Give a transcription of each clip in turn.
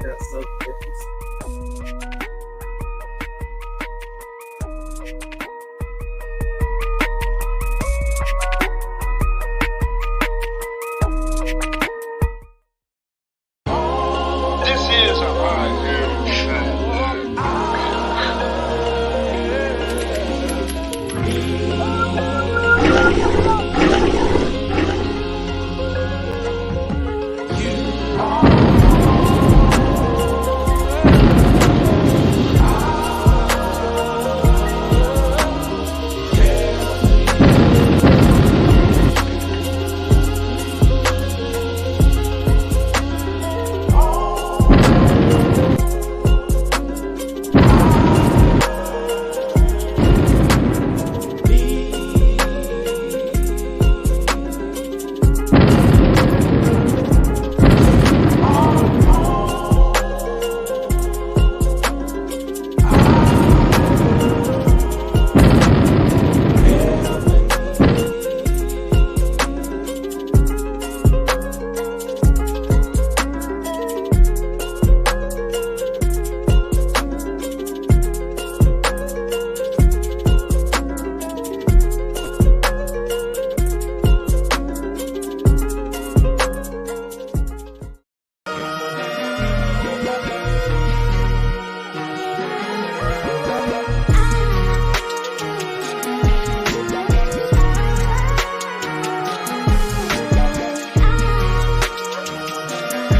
That's so different. This is a high show.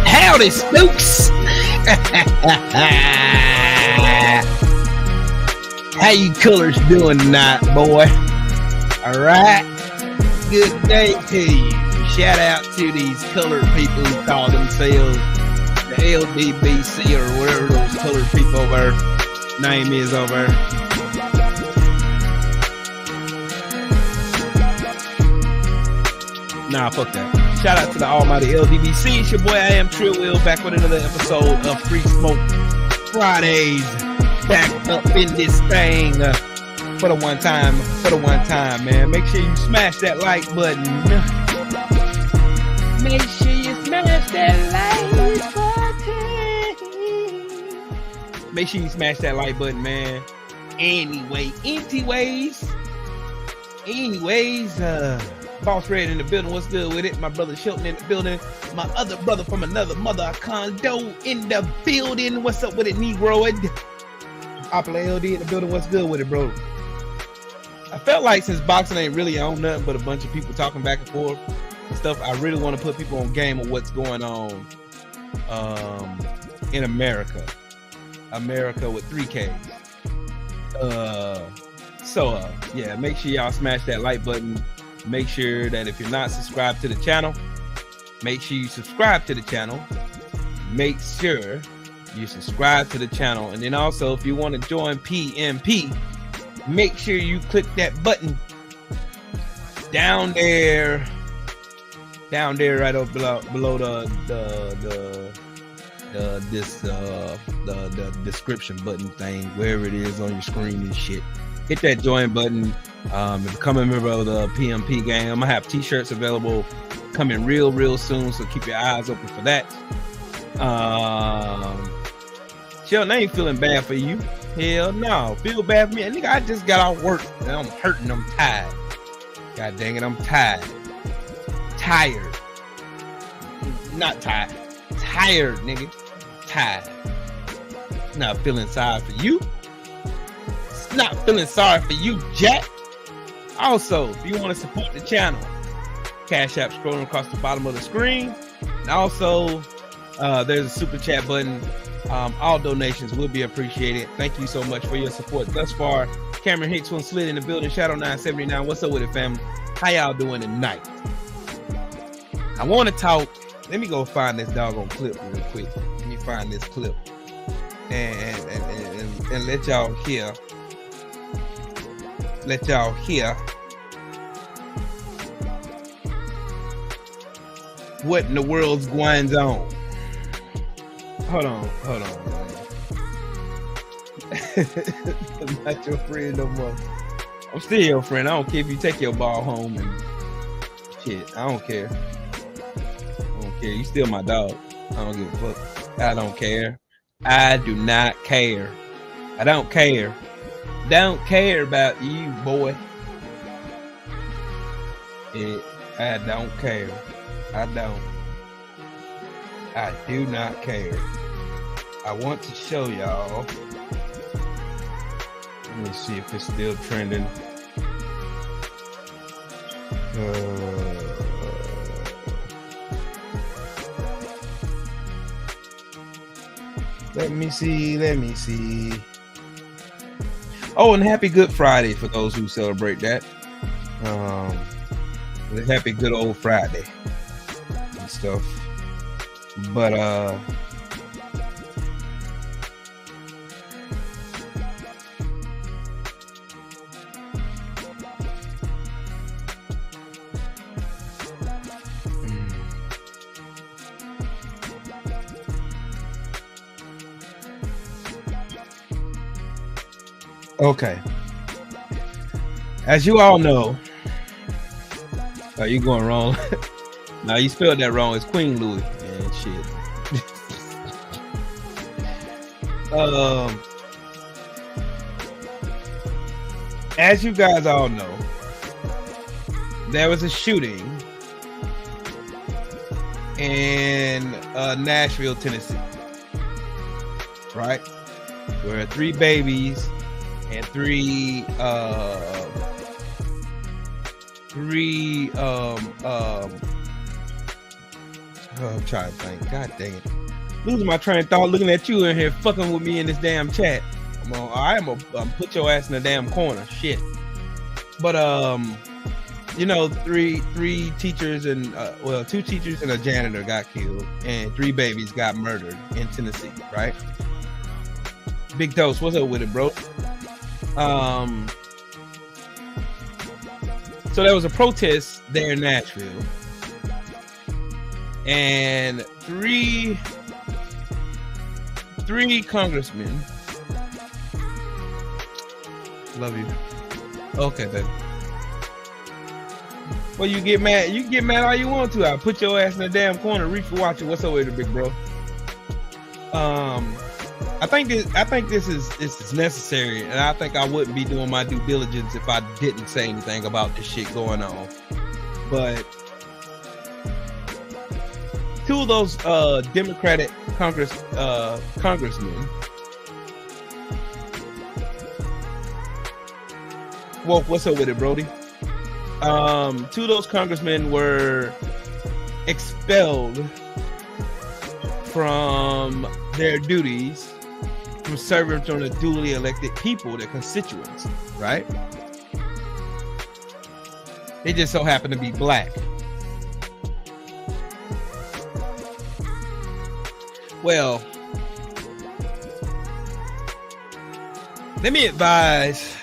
Howdy, Snooks. How you colors doing tonight, boy? All right. Good day to you. Shout out to these colored people who call themselves the LDBC or whatever those colored people over there name is over there. Nah, fuck that. Shout out to the almighty LDBC. It's your boy, I am Trill Will, back with another episode of Free Smoke Fridays. Back up in this thing for the one time, man. Make sure you smash that like button. Make sure you smash that like button. Make sure you smash that like button, man. Anyways, Boss Red in the building. What's good with it? My brother Shelton in the building. My other brother from another mother condo in the building. What's up with it, Negroid? Opera LD in the building. What's good with it, bro? I felt like since boxing ain't really on nothing but a bunch of people talking back and forth and stuff, I really want to put people on game of what's going on in America. America with 3 Ks. Yeah, make sure y'all smash that like button. Make sure that if you're not subscribed to the channel, make sure you subscribe to the channel. Make sure you subscribe to the channel. And then also, if you want to join PMP, make sure you click that button down there right up below the description button thing, wherever it is on your screen and shit. Hit that join button. Become a member of the PMP gang. I'm gonna have t-shirts available coming real soon, so keep your eyes open for that. Sheldon, I ain't feeling bad for you. Hell no, feel bad for me. Nigga, I just got off work and I'm hurting. I'm tired. God dang it, I'm tired. Not tired. Tired, nigga. Tired. Not feeling sorry for you. Not feeling sorry for you, Jack. Also, if you want to support the channel, Cash App scrolling across the bottom of the screen. And also, there's a super chat button. All donations will be appreciated. Thank you so much for your support thus far. Cameron Hicks one slid in the building. Shadow 979. What's up with it, family? How y'all doing tonight? I want to talk. Let me go find this doggone clip real quick. Let me find this clip and let y'all hear. Let y'all hear what in the world's going on. Hold on, man. I'm not your friend no more. I'm still your friend. I don't care if you take your ball home and shit. I don't care. You still my dog. I don't give a fuck. I don't care. I do not care. I don't care. Don't care about you, boy. I don't care. I don't. I do not care. I want to show y'all. Let me see if it's still trending. Let me see. Oh, and happy Good Friday for those who celebrate that. Happy good old Friday and stuff. But okay. As you all know, you going wrong. No, you spelled that wrong. It's Queen Louis and shit. As you guys all know, there was a shooting in Nashville, Tennessee, right? Where 3 babies and 3 I'm trying to think. God dang it. Losing my train of thought looking at you in here fucking with me in this damn chat. I'm gonna put your ass in the damn corner. Shit. But you know, three teachers and 2 teachers and a janitor got killed, and 3 babies got murdered in Tennessee, right? Big Toast, what's up with it, bro? So there was a protest there in Nashville, and three congressmen. Love you. Okay, baby. Well, you get mad. You can get mad all you want to. I'll put your ass in the damn corner. Reach for watching. What's up with it, big bro? I think this is necessary, and I think I wouldn't be doing my due diligence if I didn't say anything about this shit going on. But 2 of those Democratic congressmen, well, what's up with it, Brody? 2 of those congressmen were expelled from their duties from serving from the duly elected people, their constituents, right? They just so happen to be black. Well, let me advise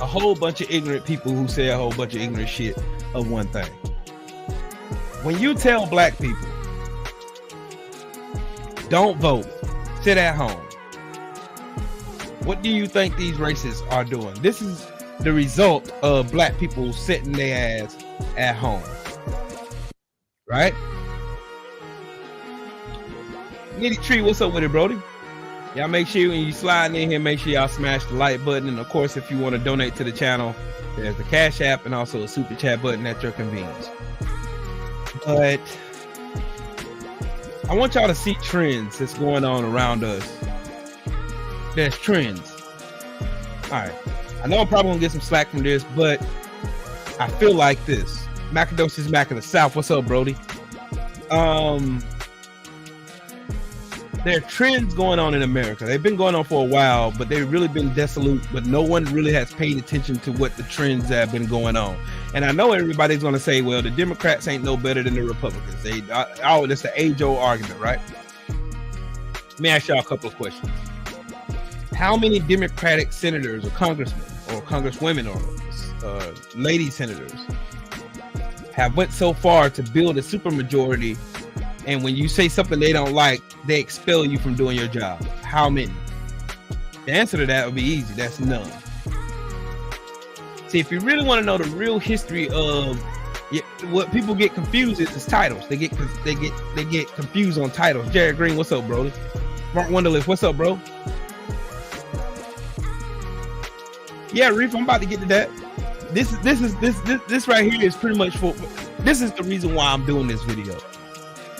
a whole bunch of ignorant people who say a whole bunch of ignorant shit of one thing. When you tell black people, don't vote, sit at home, what do you think these racists are doing? This is the result of black people sitting their ass at home, right? Nitty Tree, what's up with it, Brody? Y'all make sure when you slide in here, make sure y'all smash the like button. And of course, if you want to donate to the channel, there's the Cash App and also a super chat button at your convenience. But I want y'all to see trends that's going on around us. There's trends. All right. I know I'm probably gonna get some slack from this, but I feel like this. Macadocious Mac of the South. What's up, Brody? There are trends going on in America. They've been going on for a while, but they've really been dissolute, but no one really has paid attention to what the trends have been going on. And I know everybody's going to say, well, the Democrats ain't no better than the Republicans. It's the age-old argument, right? Let me ask y'all a couple of questions. How many Democratic senators or congressmen or congresswomen or lady senators have went so far to build a supermajority, and when you say something they don't like, they expel you from doing your job? How many? The answer to that would be easy. That's none. See, if you really want to know the real history of Yeah, what people get confused is titles. They get confused on titles. Jared Green, what's up, bro? Mark Wonderliff, what's up, bro? Yeah, Reef, I'm about to get to that. This right here is pretty much for. This is the reason why I'm doing this video,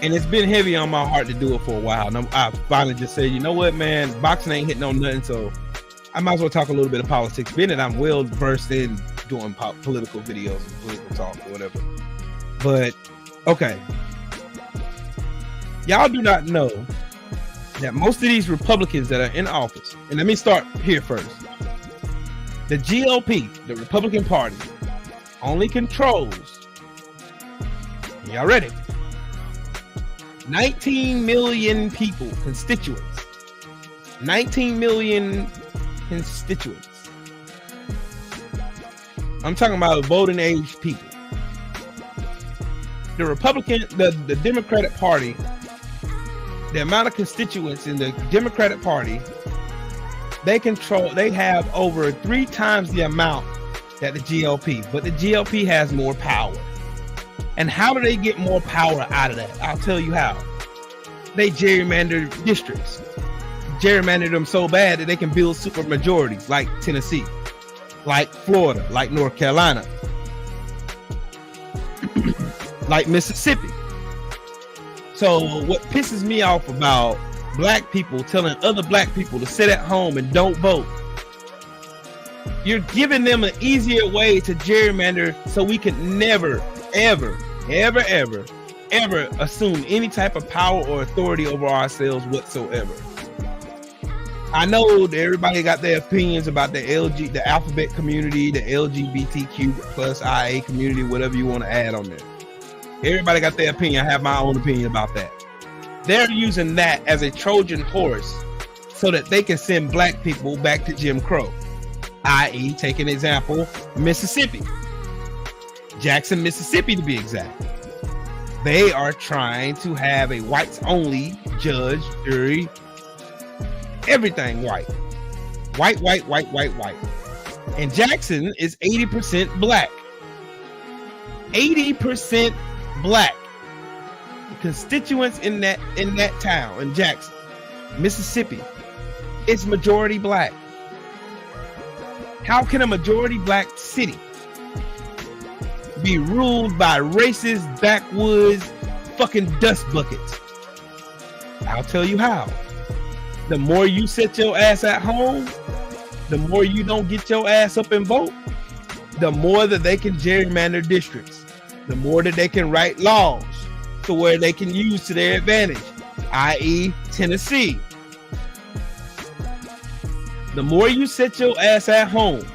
and it's been heavy on my heart to do it for a while. And I finally just said, you know what, man, boxing ain't hitting on nothing, so I might as well talk a little bit of politics. Being that I'm well versed in doing political videos and political talk or whatever. But okay, y'all do not know that most of these Republicans that are in office, and let me start here first. The GOP, the Republican Party, only controls, y'all ready? 19 million people, constituents. 19 million constituents. I'm talking about voting age people. The the Democratic Party, the amount of constituents in the Democratic Party, they have over 3 times the amount that the GOP, but the GOP has more power. And how do they get more power out of that? I'll tell you how. They gerrymander districts. Gerrymander them so bad that they can build super majorities like Tennessee, like Florida, like North Carolina, like Mississippi. So what pisses me off about black people telling other black people to sit at home and don't vote, you're giving them an easier way to gerrymander so we can never, ever assume any type of power or authority over ourselves whatsoever. I know that everybody got their opinions about the alphabet community, the LGBTQ plus IA community, whatever you want to add on there. Everybody got their opinion. I have my own opinion about that. They're using that as a Trojan horse so that they can send black people back to Jim Crow, i.e. take an example, Mississippi. Jackson, Mississippi to be exact. They are trying to have a whites only judge, jury, everything white. White. And Jackson is 80% black. 80% black. Constituents in that town in Jackson, Mississippi, it's majority black. How can a majority black city be ruled by racist backwoods fucking dust buckets? I'll tell you how. The more you sit your ass at home, the more you don't get your ass up and vote, the more that they can gerrymander districts, the more that they can write laws to where they can use to their advantage, i.e. Tennessee. The more you sit your ass at home,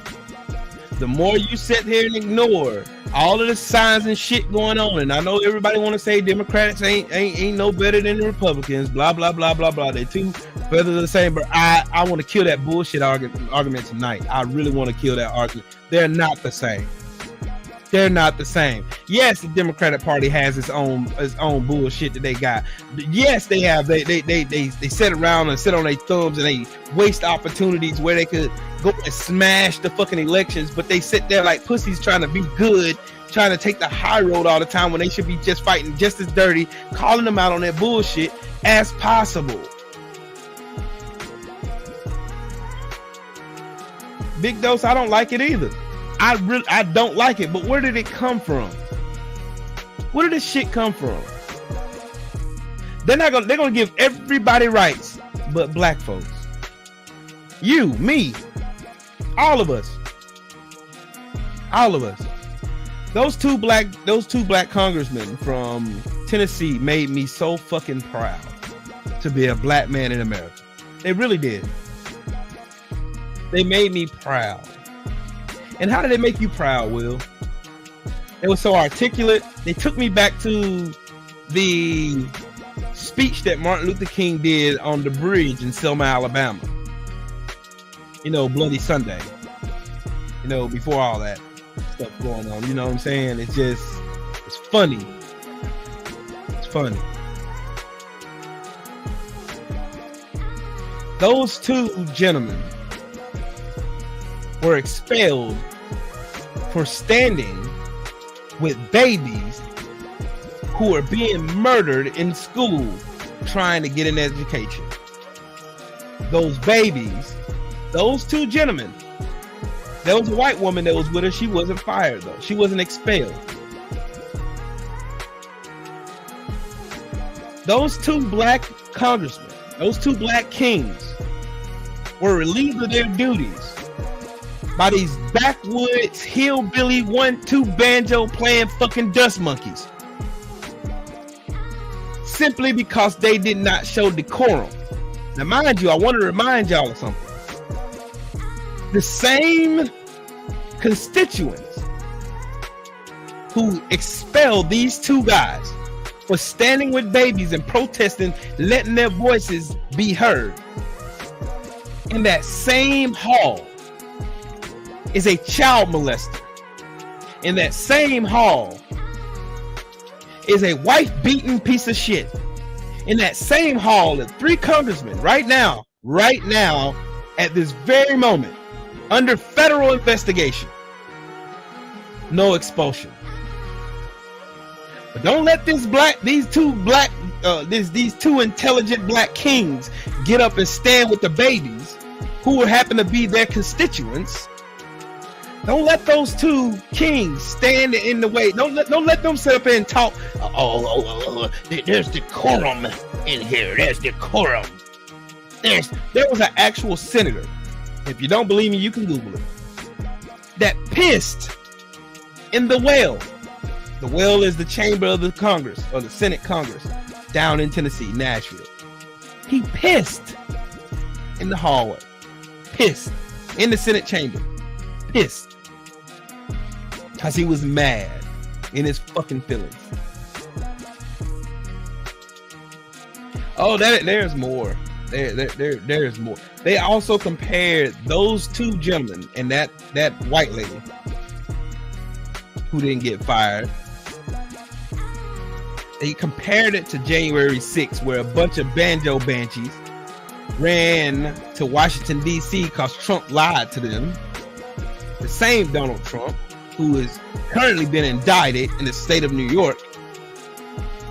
the more you sit here and ignore all of the signs and shit going on. And I know everybody want to say Democrats ain't no better than the Republicans, blah blah blah blah blah. They two feathers are the same, but I want to kill that bullshit argument tonight. I really want to kill that argument. They're not the same. They're not the same. Yes, the Democratic Party has its own bullshit that they got. Yes, they have. They sit around and sit on their thumbs and they waste opportunities where they could go and smash the fucking elections, but they sit there like pussies trying to be good, trying to take the high road all the time when they should be just fighting just as dirty, calling them out on their bullshit as possible. Big Dose, I don't like it either. I don't like it, but where did it come from? Where did this shit come from? They're gonna give everybody rights but black folks. You, me, all of us. Those two black congressmen from Tennessee made me so fucking proud to be a black man in America. They really did. They made me proud. And how did they make you proud, Will? They were so articulate. They took me back to the speech that Martin Luther King did on the bridge in Selma, Alabama. You know, Bloody Sunday. You know, before all that stuff going on. You know what I'm saying? It's funny. It's funny. Those two gentlemen were expelled for standing with babies who are being murdered in school trying to get an education. Those babies, those two gentlemen, there was a white woman that was with her. She wasn't fired though. She wasn't expelled. Those two black congressmen, those two black kings were relieved of their duties by these backwoods hillbilly 1-2 banjo playing fucking dust monkeys, simply because they did not show decorum. Now mind you, I want to remind y'all of something. The same constituents who expelled these two guys for standing with babies and protesting, letting their voices be heard, in that same hall is a child molester. In that same hall is a wife-beating piece of shit. In that same hall are 3 congressmen right now, at this very moment, under federal investigation. No expulsion. But don't let these two intelligent black kings get up and stand with the babies who happen to be their constituents. Don't let those two kings stand in the way. Don't let them sit up and talk. There's decorum in here. There's decorum. There was an actual senator. If you don't believe me, you can Google it. That pissed in the well. The well is the chamber of the Congress, or the Senate Congress, down in Tennessee, Nashville. He pissed in the hallway. Pissed in the Senate chamber. Pissed. Because he was mad in his fucking feelings. Oh, there's more. There's more. They also compared those two gentlemen and that white lady who didn't get fired. They compared it to January 6th, where a bunch of banjo banshees ran to Washington, D.C. because Trump lied to them. The same Donald Trump, who is currently been indicted in the state of New York,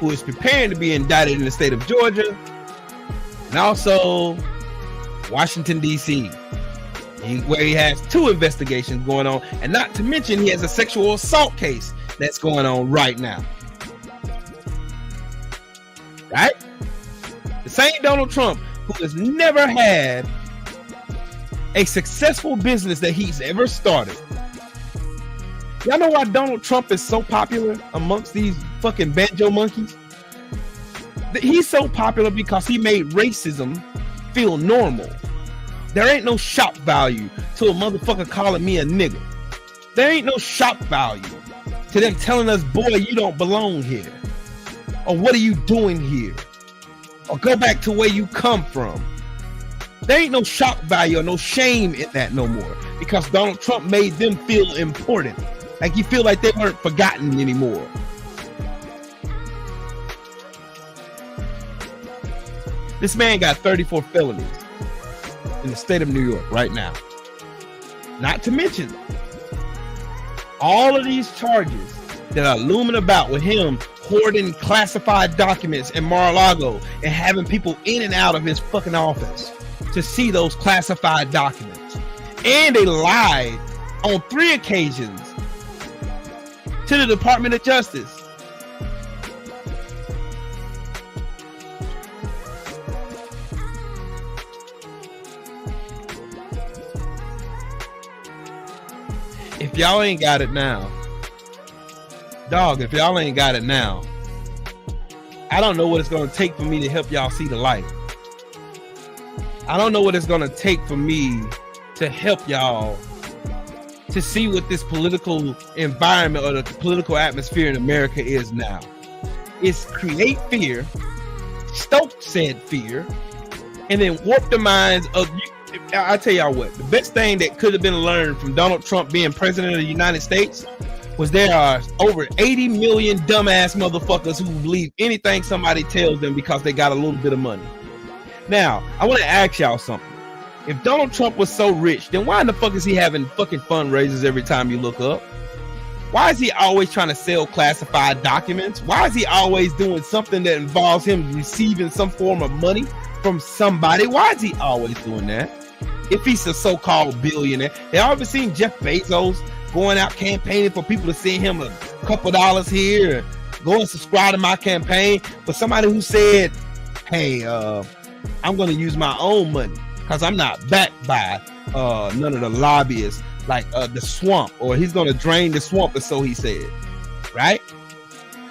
who is preparing to be indicted in the state of Georgia, and also Washington, D.C., where he has 2 investigations going on, and not to mention he has a sexual assault case that's going on right now. Right? The same Donald Trump who has never had a successful business that he's ever started. Y'all know why Donald Trump is so popular amongst these fucking banjo monkeys? He's so popular because he made racism feel normal. There ain't no shock value to a motherfucker calling me a nigger. There ain't no shock value to them telling us, boy, you don't belong here. Or what are you doing here? Or go back to where you come from. There ain't no shock value or no shame in that no more, because Donald Trump made them feel important. Like you feel like they weren't forgotten anymore. This man got 34 felonies in the state of New York right now. Not to mention all of these charges that are looming about with him hoarding classified documents in Mar-a-Lago and having people in and out of his fucking office to see those classified documents. And they lied on 3 occasions to the Department of Justice. If y'all ain't got it now, dog, if y'all ain't got it now, I don't know what it's going to take for me to help y'all see the light. I don't know what it's going to take for me to help y'all to see what this political environment or the political atmosphere in America is now. It's create fear, stoke said fear, and then warp the minds of you. I tell y'all what, the best thing that could have been learned from Donald Trump being president of the United States was there are over 80 million dumbass motherfuckers who believe anything somebody tells them because they got a little bit of money. Now, I want to ask y'all something. If Donald Trump was so rich, then why in the fuck is he having fucking fundraisers every time you look up? Why is he always trying to sell classified documents? Why is he always doing something that involves him receiving some form of money from somebody? Why is he always doing that? If he's a so-called billionaire, y'all ever seen Jeff Bezos going out campaigning for people to send him a couple dollars here? Go and subscribe to my campaign. For somebody who said, hey, I'm going to use my own money because I'm not backed by none of the lobbyists like the swamp, or he's going to drain the swamp, or so he said, right?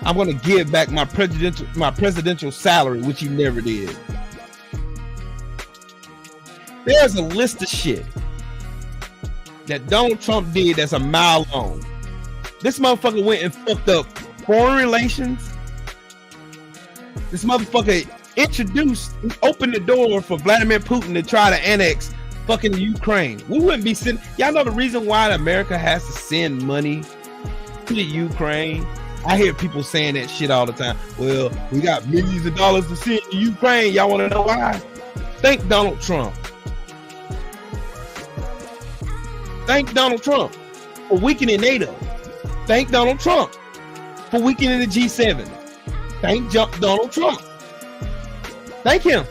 I'm going to give back my presidential salary, which he never did. There's a list of shit that Donald Trump did that's a mile long. This motherfucker went and fucked up foreign relations. This motherfucker opened the door for Vladimir Putin to try to annex fucking Ukraine. We wouldn't be sending. Y'all know the reason why America has to send money to the Ukraine? I hear people saying that shit all the time. Well, we got millions of dollars to send to Ukraine. Y'all want to know why? Thank Donald Trump. Thank Donald Trump for weakening NATO. Thank Donald Trump for weakening the G7. Thank Donald Trump. Thank him.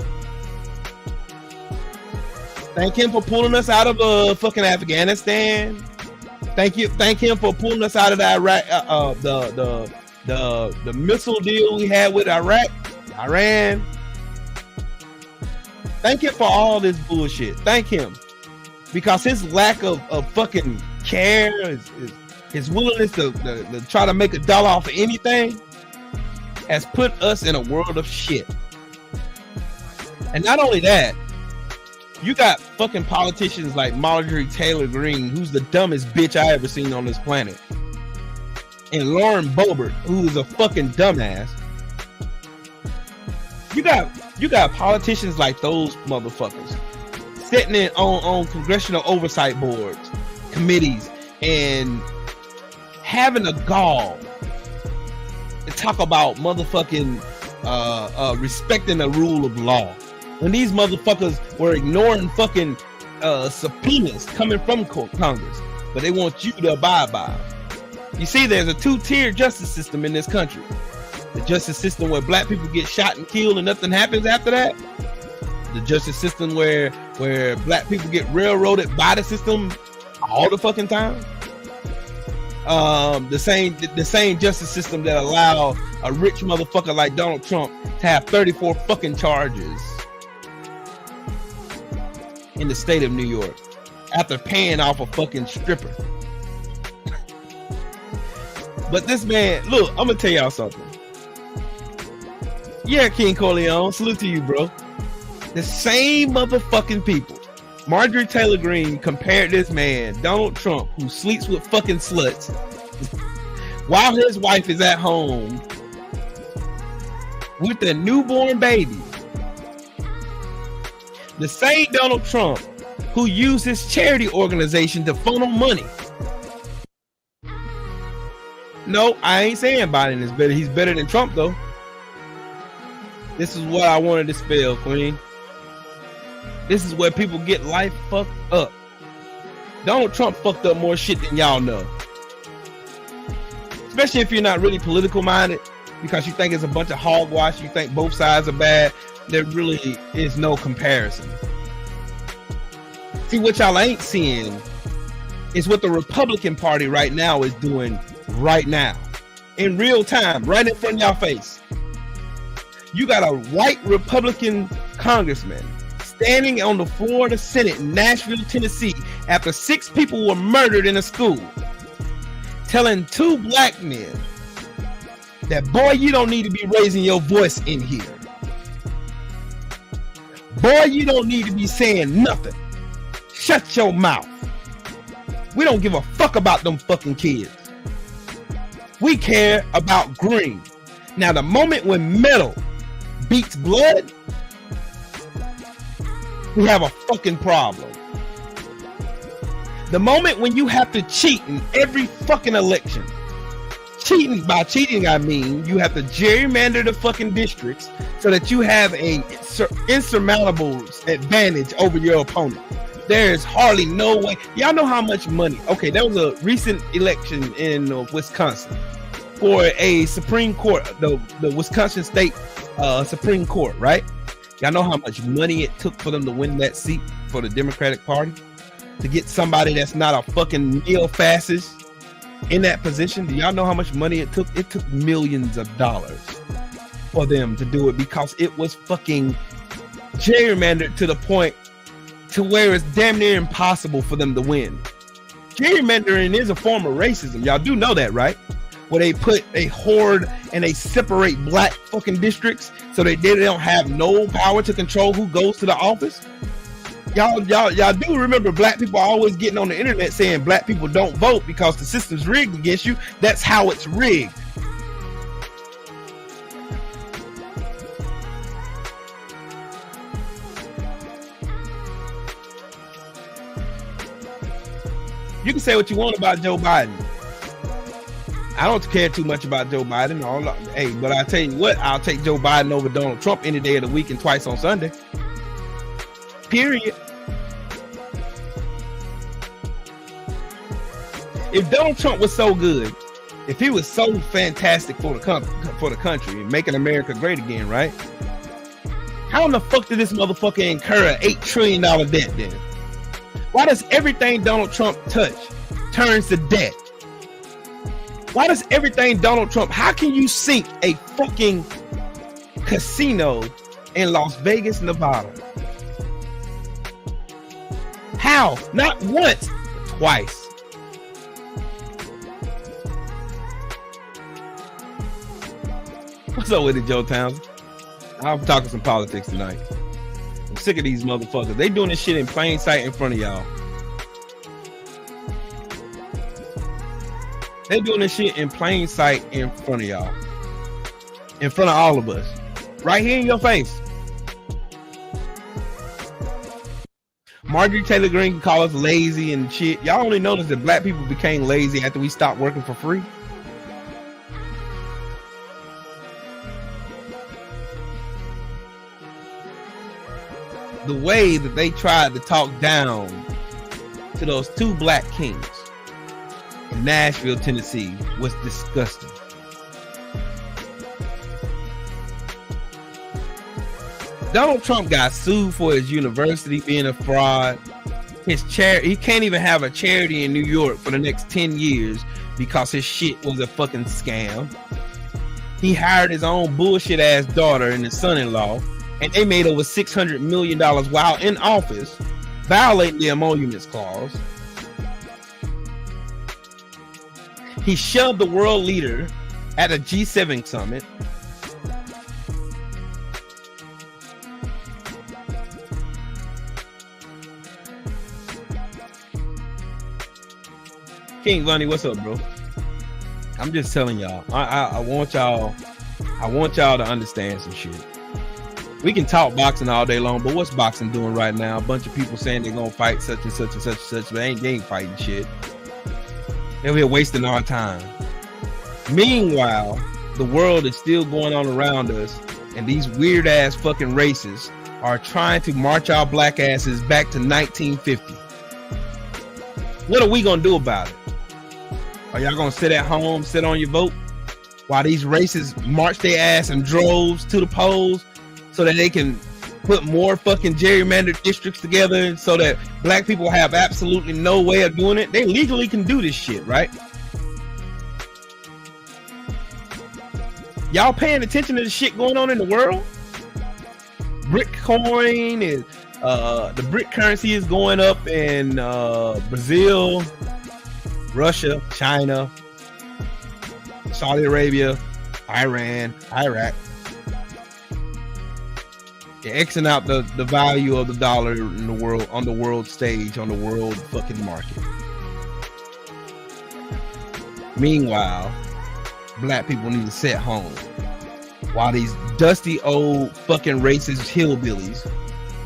Thank him for pulling us out of fucking Afghanistan. Thank him for pulling us out of the Iraq, the missile deal we had with Iran. Thank him for all this bullshit. Thank him. Because his lack of fucking care, his willingness to try to make a dollar off of anything has put us in a world of shit. And not only that, you got fucking politicians like Marjorie Taylor Greene, who's the dumbest bitch I ever seen on this planet, and Lauren Boebert, who is a fucking dumbass. You got politicians like those motherfuckers sitting in on congressional oversight boards, committees, and having a gall to talk about motherfucking respecting the rule of law, when these motherfuckers were ignoring fucking subpoenas coming from Congress, but they want you to abide by them. You see, there's a two-tier justice system in this country. The justice system where black people get shot and killed and nothing happens after that. The justice system where black people get railroaded by the system all the fucking time. The same justice system that allow a rich motherfucker like Donald Trump to have 34 fucking charges in the state of New York after paying off a fucking stripper. But this man, look, I'm gonna tell y'all something. Yeah, King Corleone, salute to you, bro. The same motherfucking people, Marjorie Taylor Greene compared this man, Donald Trump, who sleeps with fucking sluts, while his wife is at home with a newborn baby. The same Donald Trump who used his charity organization to funnel money. No, I ain't saying Biden is better. He's better than Trump, though. This is what I wanted to spell, Queen. This is where people get life fucked up. Donald Trump fucked up more shit than y'all know. Especially if you're not really political minded, because you think it's a bunch of hogwash, you think both sides are bad. There really is no comparison. See, what y'all ain't seeing is what the Republican Party right now is doing right now. In real time, right in front of y'all face. You got a white Republican congressman standing on the floor of the Senate in Nashville, Tennessee, after 6 people were murdered in a school, telling 2 black men that, boy, you don't need to be raising your voice in here. Boy, you don't need to be saying nothing. Shut your mouth. We don't give a fuck about them fucking kids. We care about green. Now, the moment when metal beats blood, we have a fucking problem. The moment when you have to cheat in every fucking election. By cheating, I mean you have to gerrymander the fucking districts so that you have a insurmountable advantage over your opponent. There's hardly no way. Y'all know how much money. Okay, there was a recent election in Wisconsin for a Supreme Court, the Wisconsin State Supreme Court, right? Y'all know how much money it took for them to win that seat for the Democratic Party? To get somebody that's not a fucking neo-fascist in that position. Do y'all know how much money it took? It took millions of dollars for them to do it because it was fucking gerrymandered to the point to where it's damn near impossible for them to win. Gerrymandering is a form of racism. Y'all do know that, right? Where they put a horde and they separate black fucking districts so they don't have no power to control who goes to the office. Y'all do remember black people always getting on the internet saying black people don't vote because the system's rigged against you. That's how it's rigged. You can say what you want about Joe Biden. I don't care too much about Joe Biden. Hey, but I tell you what, I'll take Joe Biden over Donald Trump any day of the week and twice on Sunday. Period. If Donald Trump was so good, if he was so fantastic for the country and making America great again, right? How in the fuck did this motherfucker incur an $8 trillion debt then? Why does everything Donald Trump touch turns to debt? Why does everything Donald Trump, how can you sink a fucking casino in Las Vegas, Nevada? How? Not once, but twice. What's up with it, Joe Townsend? I'm talking some politics tonight. I'm sick of these motherfuckers. They doing this shit in plain sight in front of y'all. They doing this shit in plain sight in front of y'all. In front of all of us. Right here in your face. Marjorie Taylor Greene can call us lazy and shit. Y'all only notice that black people became lazy after we stopped working for free. The way that they tried to talk down to those two black kings in Nashville, Tennessee was disgusting. Donald Trump got sued for his university being a fraud. His charity, he can't even have a charity in New York for the next 10 years because his shit was a fucking scam. He hired his own bullshit ass daughter and his son-in-law, and they made over $600 million while in office, violating the Emoluments Clause. He shoved the world leader at a G7 summit. King Bunny, what's up, bro? I'm just telling y'all. I want y'all to understand some shit. We can talk boxing all day long, but what's boxing doing right now? A bunch of people saying they're gonna fight such and such and such and such, but they ain't fighting shit. They're here wasting our time. Meanwhile, the world is still going on around us, and these weird ass fucking racists are trying to march our black asses back to 1950. What are we gonna do about it? Are y'all gonna sit at home, sit on your vote, while these racists march their ass in droves to the polls so that they can put more fucking gerrymandered districts together so that black people have absolutely no way of doing it? They legally can do this shit, right? Y'all paying attention to the shit going on in the world? Bitcoin is the brick currency is going up in Brazil, Russia, China, Saudi Arabia, Iran, Iraq. You're Xing out the value of the dollar in the world, on the world stage, on the world fucking market. Meanwhile, black people need to sit home while these dusty old fucking racist hillbillies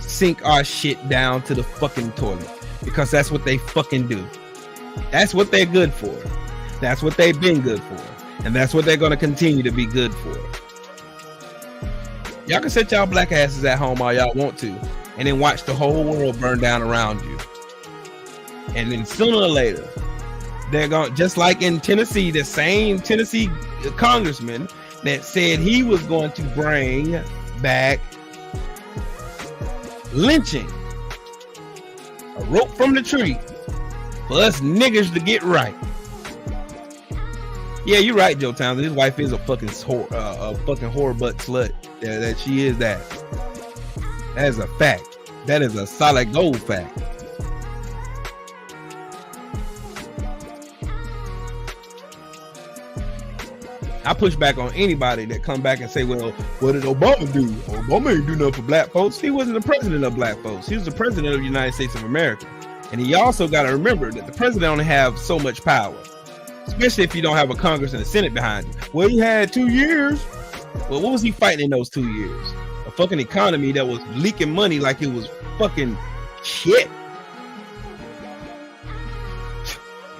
sink our shit down to the fucking toilet, because that's what they fucking do. That's what they're good for. That's what they've been good for. And that's what they're going to continue to be good for. Y'all can sit y'all black asses at home all y'all want to, and then watch the whole world burn down around you. And then sooner or later, they're going, just like in Tennessee, the same Tennessee congressman that said he was going to bring back lynching, a rope from the tree, for us niggers to get right. Yeah, you're right, Joe Townsend. His wife is a fucking whore butt slut. Yeah, that she is that. That is a fact. That is a solid gold fact. I push back on anybody that come back and say, well, what did Obama do? Obama ain't do nothing for black folks. He wasn't the president of black folks. He was the president of the United States of America. And he also got to remember that the president only have so much power, especially if you don't have a Congress and a Senate behind you. Well, he had 2 years. Well, what was he fighting in those 2 years? A fucking economy that was leaking money like it was fucking shit.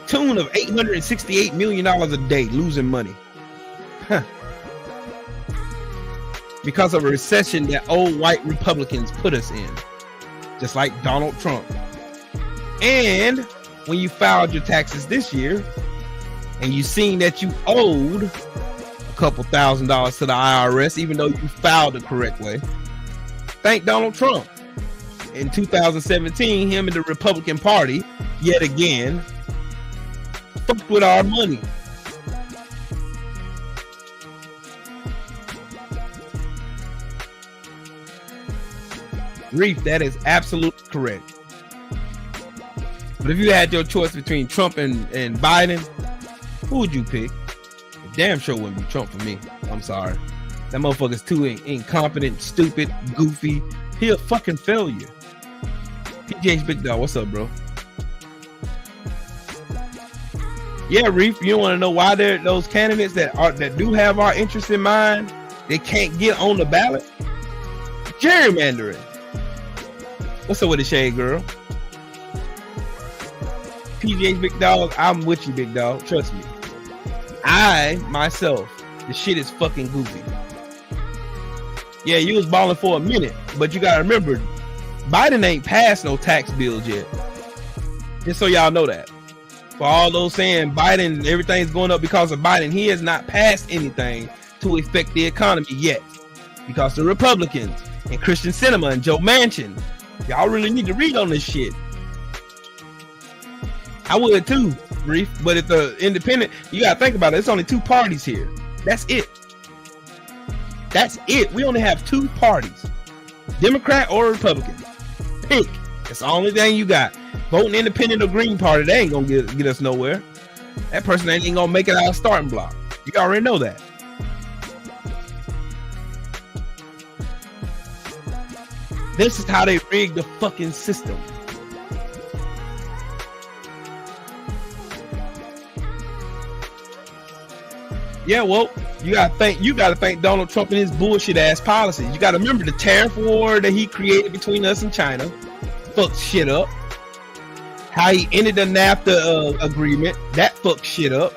Tune of $868 million a day losing money. Because of a recession that old white Republicans put us in, just like Donald Trump. And when you filed your taxes this year and you seen that you owed a couple $1,000s to the IRS, even though you filed the correct way, thank Donald Trump. In 2017, him and the Republican Party yet again fucked with our money. Reef, that is absolutely correct. But if you had your choice between Trump and Biden, who would you pick? Damn sure wouldn't be Trump for me. I'm sorry. That motherfucker's too incompetent, stupid, goofy. He a fucking failure. PGH Big Dog, what's up, bro? Yeah, Reef, you don't want to know why those candidates that do have our interests in mind, they can't get on the ballot? Gerrymandering. What's up with the shade, girl? PGH Big Dog, I'm with you, Big Dog. Trust me. I, myself, the shit is fucking goofy. Yeah, you was balling for a minute, but you gotta remember, Biden ain't passed no tax bills yet. Just so y'all know that. For all those saying Biden, everything's going up because of Biden, he has not passed anything to affect the economy yet. Because the Republicans and Christian Sinema and Joe Manchin, y'all really need to read on this shit. I would too, Reef. But if the independent, you gotta think about it. It's only two parties here. That's it. That's it. We only have two parties, Democrat or Republican. Pick. That's the only thing you got. Voting independent or Green Party, they ain't gonna get us nowhere. That person ain't even gonna make it out of starting block. You already know that. This is how they rigged the fucking system. Yeah, well, you gotta thank Donald Trump and his bullshit ass policies. You gotta remember the tariff war that he created between us and China fucked shit up. How he ended the NAFTA agreement, that fucked shit up.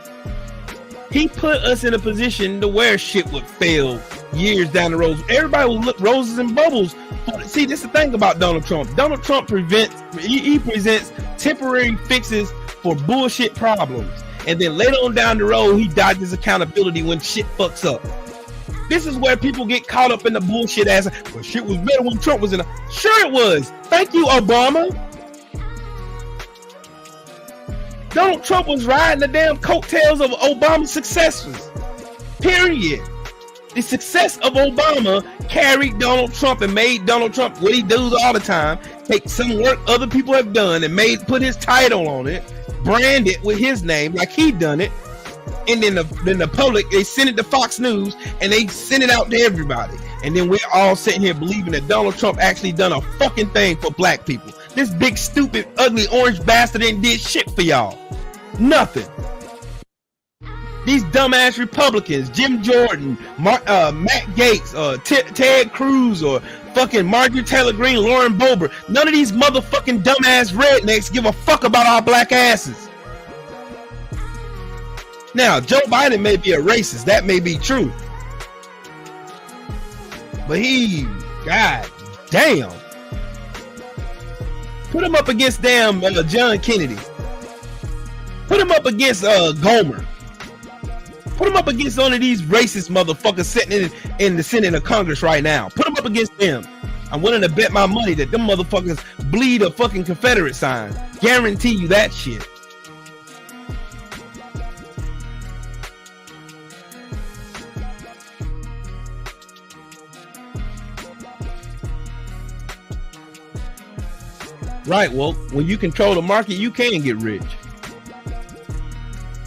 He put us in a position to where shit would fail years down the road. Everybody will look roses and bubbles. See, this is the thing about Donald Trump. Donald Trump he presents temporary fixes for bullshit problems. And then later on down the road, he dodges accountability when shit fucks up. This is where people get caught up in the bullshit as, well, shit was better when Trump was in a... Sure it was. Thank you, Obama. Donald Trump was riding the damn coattails of Obama's successors. Period. The success of Obama carried Donald Trump and made Donald Trump what he does all the time. Take some work other people have done and put his title on it, brand it with his name like he done it, and then the public, they send it to Fox News and they send it out to everybody. And then we're all sitting here believing that Donald Trump actually done a fucking thing for black people. This big, stupid, ugly, orange bastard ain't did shit for y'all. Nothing. These dumbass Republicans, Jim Jordan, Matt Gaetz, Ted Cruz, or fucking Marjorie Taylor Greene, Lauren Boebert, none of these motherfucking dumbass rednecks give a fuck about our black asses. Now, Joe Biden may be a racist. That may be true. But god damn. Put him up against damn John Kennedy. Put him up against Gomer. Put him up against one of these racist motherfuckers sitting in the Senate or Congress right now. Put him up against them. I'm willing to bet my money that them motherfuckers bleed a fucking Confederate sign. Guarantee you that shit. Right, well, when you control the market, you can get rich.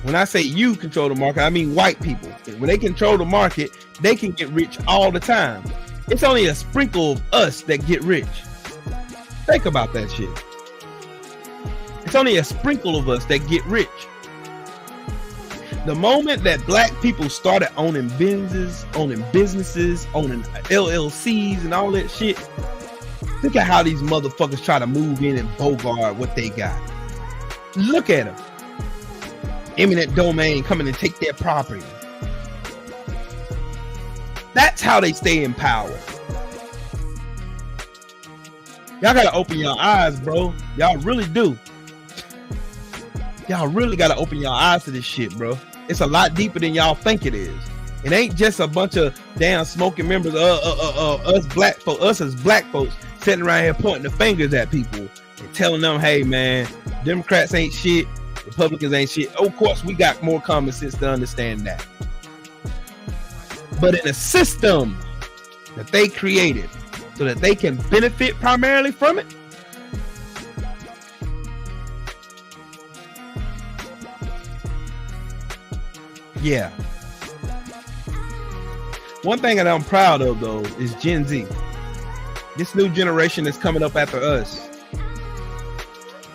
When I say you control the market, I mean white people. When they control the market, they can get rich all the time. It's only a sprinkle of us that get rich. Think about that shit. It's only a sprinkle of us that get rich. The moment that black people started owning businesses, owning LLCs and all that shit, look at how these motherfuckers try to move in and bogart what they got. Look at them. Eminent domain coming and take their property. That's how they stay in power. Y'all gotta open your eyes, bro. Y'all really do. Y'all really gotta open your eyes to this shit, bro. It's a lot deeper than y'all think it is. It ain't just a bunch of damn smoking members us as black folks sitting around here pointing the fingers at people and telling them, hey man, Democrats ain't shit, Republicans ain't shit. Of course, we got more common sense to understand that. But in a system that they created so that they can benefit primarily from it, yeah. One thing that I'm proud of, though, is Gen Z. This new generation that's coming up after us.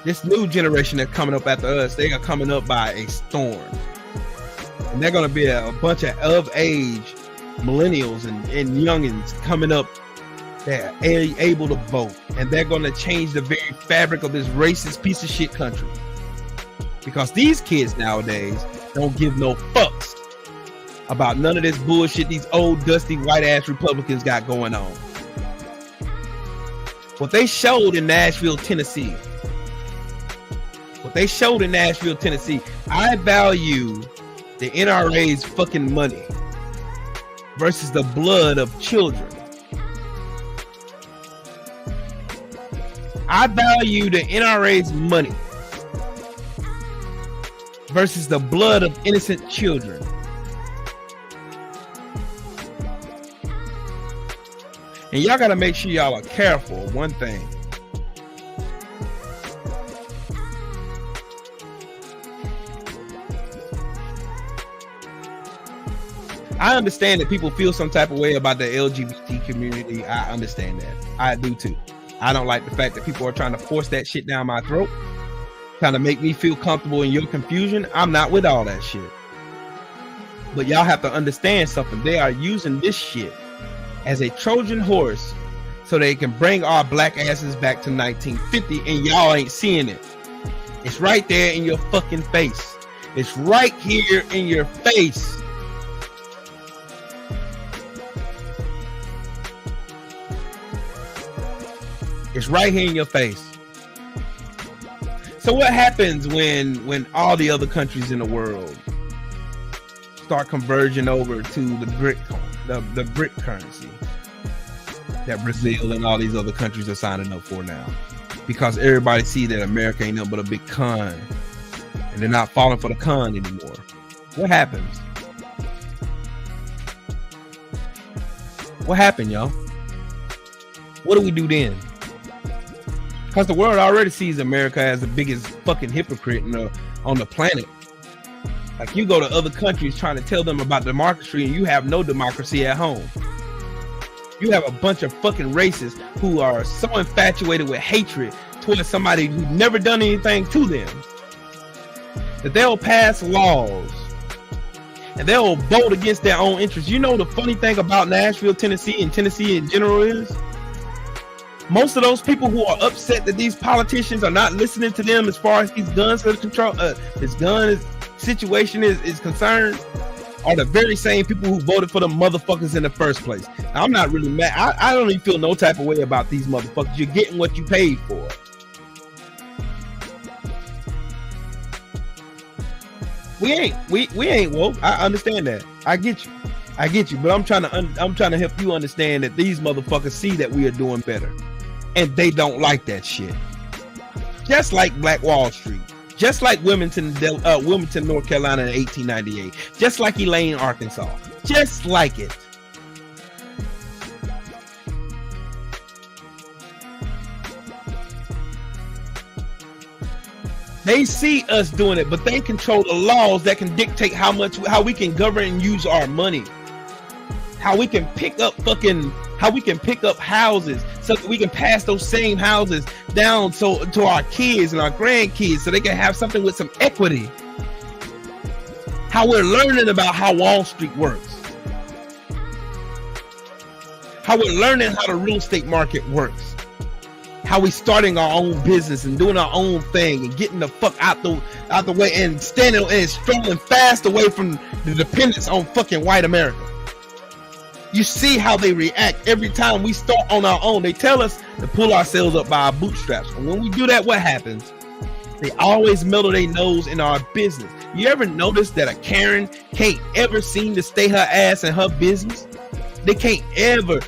This new generation that's coming up after us, they are coming up by a storm. And they're going to be a bunch of age millennials and youngins coming up that are able to vote. And they're going to change the very fabric of this racist piece of shit country. Because these kids nowadays don't give no fucks about none of this bullshit these old dusty white ass Republicans got going on. What they showed in Nashville, Tennessee. I value the NRA's fucking money versus the blood of children. I value the NRA's money versus the blood of innocent children. And y'all gotta make sure y'all are careful of one thing. I understand that people feel some type of way about the LGBT community. I understand that. I do too. I don't like the fact that people are trying to force that shit down my throat, trying to make me feel comfortable in your confusion. I'm not with all that shit. But y'all have to understand something. They are using this shit as a Trojan horse so they can bring our black asses back to 1950, and y'all ain't seeing it. It's right there in your fucking face. It's right here in your face. It's right here in your face. So what happens when all the other countries in the world start converging over to the BRIC currency that Brazil and all these other countries are signing up for now? Because everybody see that America ain't nothing but a big con, and they're not falling for the con anymore. What happens? What happened, y'all? What do we do then? Because the world already sees America as the biggest fucking hypocrite on the planet. Like, you go to other countries trying to tell them about democracy, and you have no democracy at home. You have a bunch of fucking racists who are so infatuated with hatred towards somebody who's never done anything to them that they'll pass laws and they'll vote against their own interests. You know, the funny thing about Nashville, Tennessee, and Tennessee in general is most of those people who are upset that these politicians are not listening to them as far as these guns control, this gun situation is concerned, are the very same people who voted for the motherfuckers in the first place. Now, I'm not really mad. I don't even feel no type of way about these motherfuckers. You're getting what you paid for. We ain't woke. I understand that. I get you. But I'm trying to help you understand that these motherfuckers see that we are doing better, and they don't like that shit. Just like Black Wall Street, just like Wilmington, North Carolina in 1898, just like Elaine, Arkansas, just like it. They see us doing it, but they control the laws that can dictate how we can govern and use our money. How we can pick up houses so that we can pass those same houses down to our kids and our grandkids so they can have something with some equity. How we're learning about how Wall Street works. How we're learning how the real estate market works. How we starting our own business and doing our own thing and getting the fuck out the way and standing and strolling fast away from the dependence on fucking white America. You see how they react every time we start on our own. They tell us to pull ourselves up by our bootstraps. And when we do that, what happens? They always meddle their nose in our business. You ever notice that a Karen can't ever seem to stay her ass in her business? They can't ever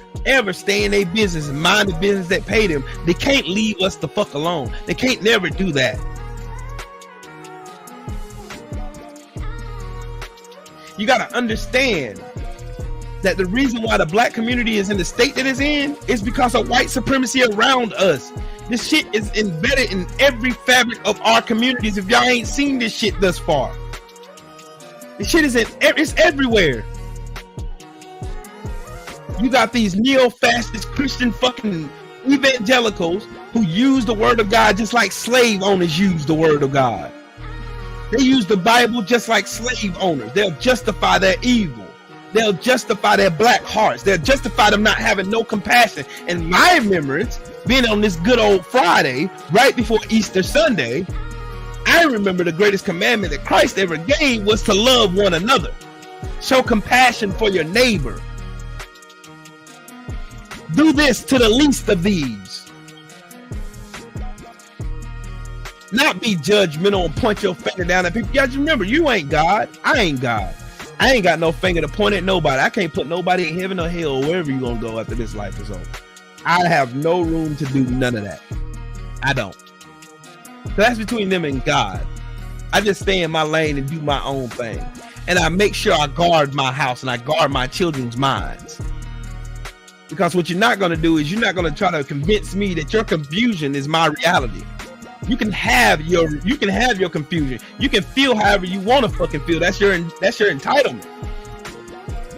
stay in their business and mind the business that pay them. They can't leave us the fuck alone. They can't never do that. You gotta understand that the reason why the black community is in the state that it's in is because of white supremacy around us. This shit is embedded in every fabric of our communities. If y'all ain't seen this shit thus far, this shit is it's everywhere. You got these neo-fascist Christian fucking evangelicals who use the word of God just like slave owners use the word of God. They use the Bible just like slave owners. They'll justify their evil. They'll justify their black hearts. They'll justify them not having no compassion. In my remembrance, being on this good old Friday, right before Easter Sunday, I remember the greatest commandment that Christ ever gave was to love one another. Show compassion for your neighbor. Do this to the least of these. Not be judgmental and point your finger down at people. Guys, remember, you ain't God. I ain't God. I ain't got no finger to point at nobody. I can't put nobody in heaven or hell or wherever you're going to go after this life is over. I have no room to do none of that. I don't. So that's between them and God. I just stay in my lane and do my own thing. And I make sure I guard my house and I guard my children's minds. Because what you're not going to do is you're not going to try to convince me that your confusion is my reality. You can have your confusion. You can feel however you want to fucking feel. That's your entitlement.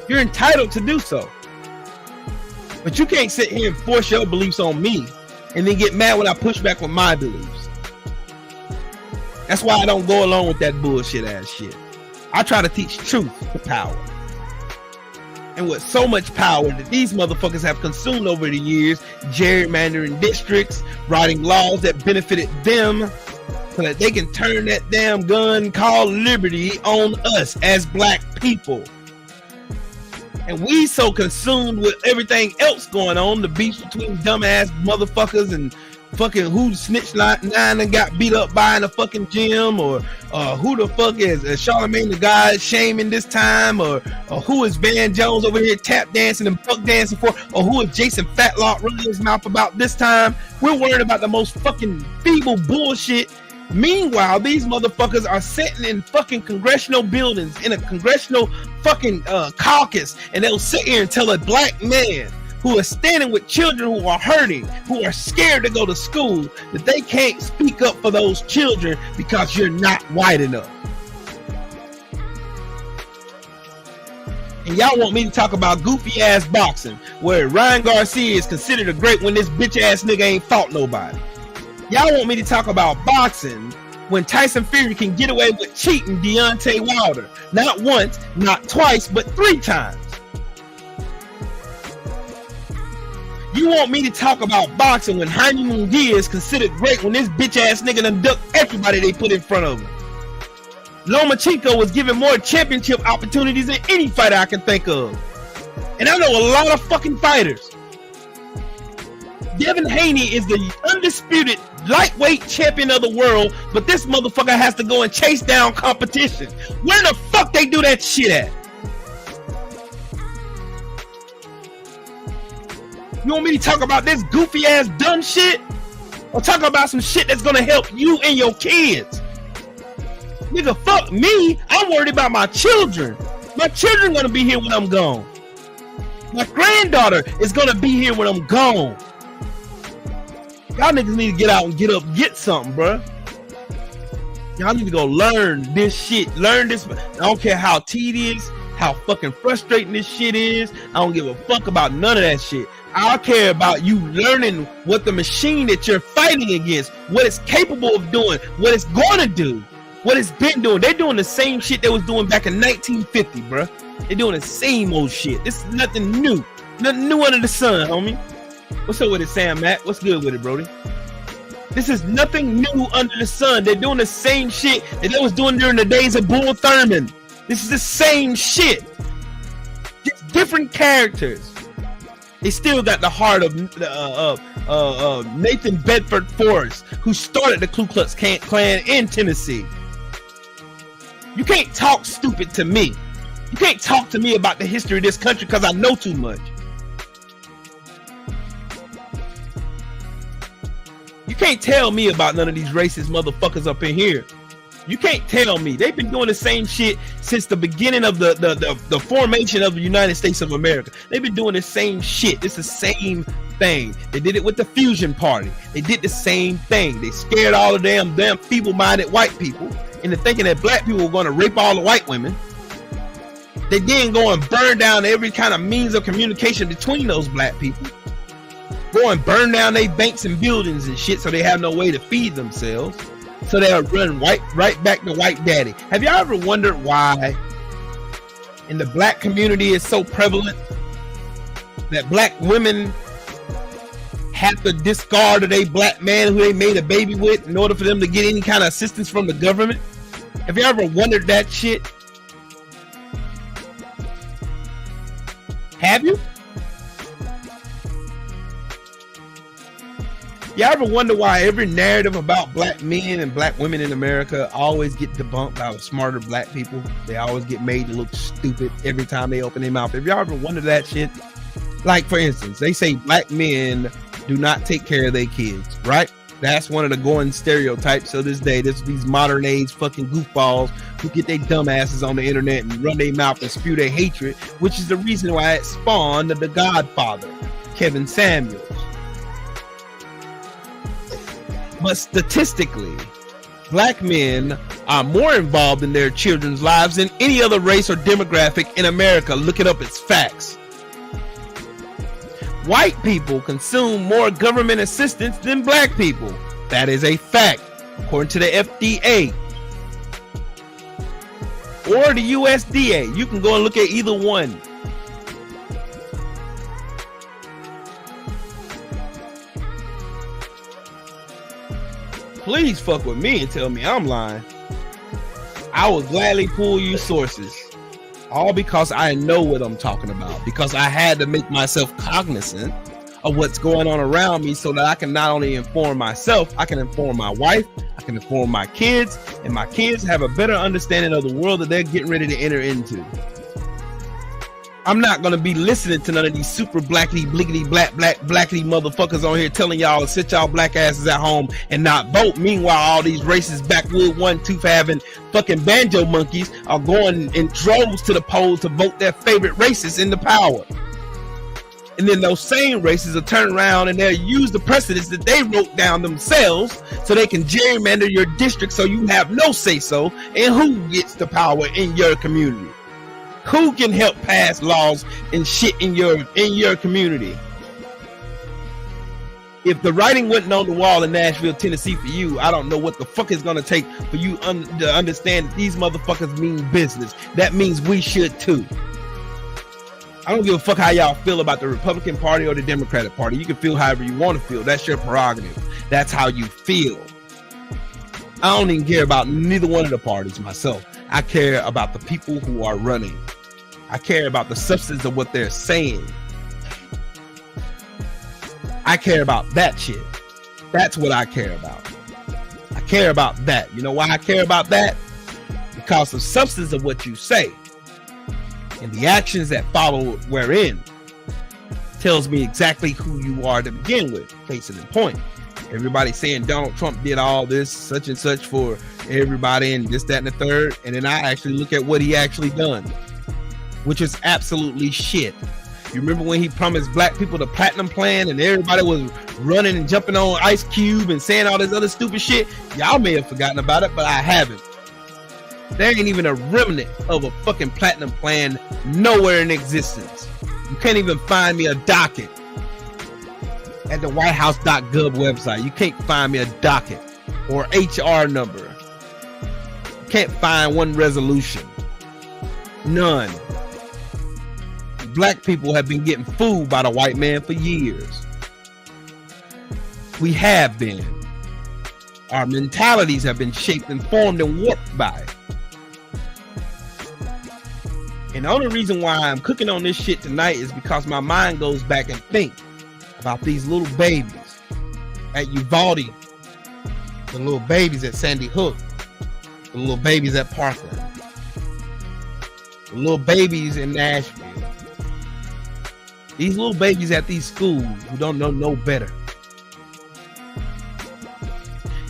You're entitled to do so. But you can't sit here and force your beliefs on me and then get mad when I push back with my beliefs. That's why I don't go along with that bullshit ass shit. I try to teach truth to power. And with so much power that these motherfuckers have consumed over the years, gerrymandering districts, writing laws that benefited them so that they can turn that damn gun called liberty on us as black people. And we so consumed with everything else going on, the beef between dumbass motherfuckers and fucking who snitched nine and got beat up by in a fucking gym, or who the fuck is Charlamagne the God shaming this time, or who is Van Jones over here tap dancing and buck dancing for, or who is Jason Fatlock running his mouth about this time. We're worried about the most fucking feeble bullshit. Meanwhile, these motherfuckers are sitting in fucking congressional buildings in a congressional fucking caucus, and they'll sit here and tell a black man who are standing with children who are hurting, who are scared to go to school, that they can't speak up for those children because you're not white enough. And y'all want me to talk about goofy ass boxing, where Ryan Garcia is considered a great when this bitch ass nigga ain't fought nobody. Y'all want me to talk about boxing when Tyson Fury can get away with cheating Deontay Wilder, not once, not twice, but 3 times. You want me to talk about boxing when Jaime Munguia is considered great when this bitch ass nigga done ducked everybody they put in front of him. Lomachenko was given more championship opportunities than any fighter I can think of. And I know a lot of fucking fighters. Devin Haney is the undisputed lightweight champion of the world, but this motherfucker has to go and chase down competition. Where the fuck they do that shit at? You want me to talk about this goofy ass dumb shit? Or talk about some shit that's gonna help you and your kids? Nigga, fuck me. I'm worried about my children. My children gonna be here when I'm gone. My granddaughter is gonna be here when I'm gone. Y'all niggas need to get out and get up, get something, bruh. Y'all need to go learn this shit. Learn this. I don't care how tedious, how fucking frustrating this shit is. I don't give a fuck about none of that shit. I care about you learning what the machine that you're fighting against, what it's capable of doing, what it's going to do, what it's been doing. They're doing the same shit they was doing back in 1950, bruh. They're doing the same old shit. This is nothing new. Nothing new under the sun, homie. What's up with it, Sam Matt? What's good with it, Brody? This is nothing new under the sun. They're doing the same shit that they was doing during the days of Bull Thurman. This is the same shit. Just different characters. They still got the heart of Nathan Bedford Forrest, who started the Ku Klux Klan in Tennessee. You can't talk stupid to me. You can't talk to me about the history of this country because I know too much. You can't tell me about none of these racist motherfuckers up in here. You can't tell me. They've been doing the same shit since the beginning of the formation of the United States of America. They've been doing the same shit. It's the same thing. They did it with the Fusion Party. They did the same thing. They scared all the damn feeble-minded white people into thinking that black people were going to rape all the white women. They then go and burn down every kind of means of communication between those black people. Go and burn down their banks and buildings and shit so they have no way to feed themselves. So they'll run right back to white daddy. Have y'all ever wondered why in the black community is so prevalent that black women have to discard of a black man who they made a baby with in order for them to get any kind of assistance from the government? Have you ever wondered that shit? Have you? Y'all ever wonder why every narrative about black men and black women in America always get debunked by smarter black people? They always get made to look stupid every time they open their mouth. Have y'all ever wondered that shit? Like, for instance, they say black men do not take care of their kids, right? That's one of the going stereotypes of this day. These modern age fucking goofballs who get their dumb asses on the internet and run their mouth and spew their hatred, which is the reason why it spawned the Godfather, Kevin Samuels. But statistically, black men are more involved in their children's lives than any other race or demographic in America. Look it up, it's facts. White people consume more government assistance than black people. That is a fact, according to the FDA or the USDA. You can go and look at either one. Please fuck with me and tell me I'm lying. I will gladly pull you sources. All because I know what I'm talking about. Because I had to make myself cognizant of what's going on around me so that I can not only inform myself, I can inform my wife, I can inform my kids, and my kids have a better understanding of the world that they're getting ready to enter into. I'm not going to be listening to none of these super blackity, blickety, blackity motherfuckers on here telling y'all to sit y'all black asses at home and not vote. Meanwhile, all these racist backwood one-tooth having fucking banjo monkeys are going in droves to the polls to vote their favorite racists into power. And then those same racists will turn around and they'll use the precedents that they wrote down themselves so they can gerrymander your district so you have no say-so in who gets the power in your community. Who can help pass laws and shit in your community? If the writing wasn't on the wall in Nashville, Tennessee for you, I don't know what the fuck it's gonna take for you to understand that these motherfuckers mean business. That means we should too. I don't give a fuck how y'all feel about the Republican Party or the Democratic Party. You can feel however you want to feel. That's your prerogative. That's how you feel. I don't even care about neither one of the parties myself. I care about the people who are running. I care about the substance of what they're saying. I care about that shit. That's what I care about. I care about that. You know why I care about that? Because the substance of what you say and the actions that follow wherein tells me exactly who you are to begin with. Case in point. Everybody saying Donald Trump did all this, such and such for everybody and this, that, and the third. And then I actually look at what he actually done, which is absolutely shit. You remember when he promised black people the platinum plan and everybody was running and jumping on Ice Cube and saying all this other stupid shit? Y'all may have forgotten about it, but I haven't. There ain't even a remnant of a fucking platinum plan nowhere in existence. You can't even find me a docket at the whitehouse.gov website. You can't find me a docket or HR number. You can't find one resolution. None. Black people have been getting fooled by the white man for years. We have been. Our mentalities have been shaped and formed and warped by it. And the only reason why I'm cooking on this shit tonight is because my mind goes back and think about these little babies at Uvalde, the little babies at Sandy Hook, the little babies at Parkland, the little babies in Nashville, these little babies at these schools who don't know no better.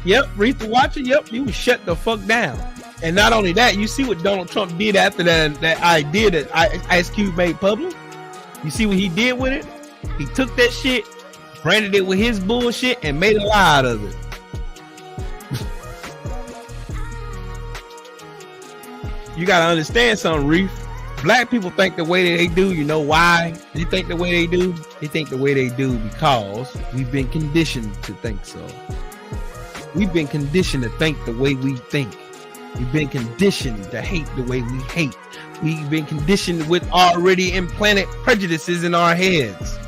Yep, Reetha watching, yep, you shut the fuck down. And not only that, you see what Donald Trump did after that idea that Ice Cube made public? You see what he did with it? He took that shit, branded it with his bullshit, and made a lie out of it. You gotta understand something, Reef. Black people think the way that they do. You know why they think the way they do? They think the way they do because we've been conditioned to think so. We've been conditioned to think the way we think. We've been conditioned to hate the way we hate. We've been conditioned with already implanted prejudices in our heads.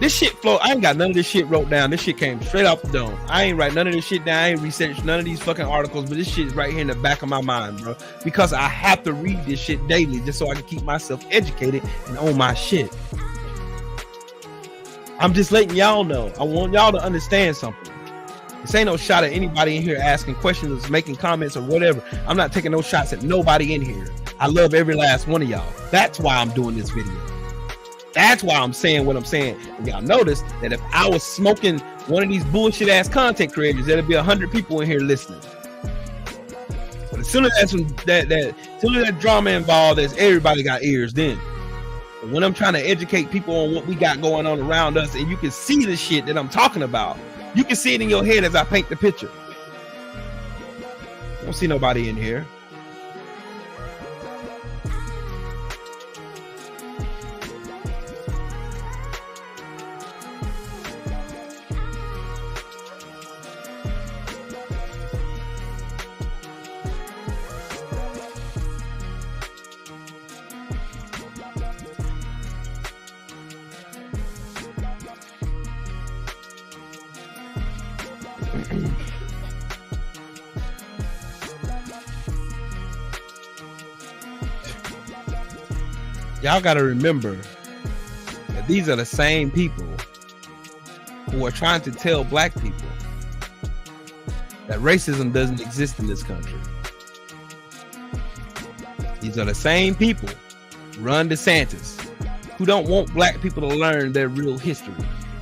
This shit flow. I ain't got none of this shit wrote down. This shit came straight off the dome. I ain't write none of this shit down. I ain't researched none of these fucking articles, but this shit is right here in the back of my mind, bro. Because I have to read this shit daily just so I can keep myself educated and on my shit. I'm just letting y'all know. I want y'all to understand something. This ain't no shot at anybody in here asking questions, making comments or whatever. I'm not taking no shots at nobody in here. I love every last one of y'all. That's why I'm doing this video. That's why I'm saying what I'm saying. And y'all notice that if I was smoking one of these bullshit ass content creators, there'd be 100 people in here listening. But as soon as that drama involved, there's everybody got ears then. And when I'm trying to educate people on what we got going on around us, and you can see the shit that I'm talking about, you can see it in your head as I paint the picture. I don't see nobody in here. Y'all got to remember that these are the same people who are trying to tell black people that racism doesn't exist in this country. These are the same people, Ron DeSantis, who don't want black people to learn their real history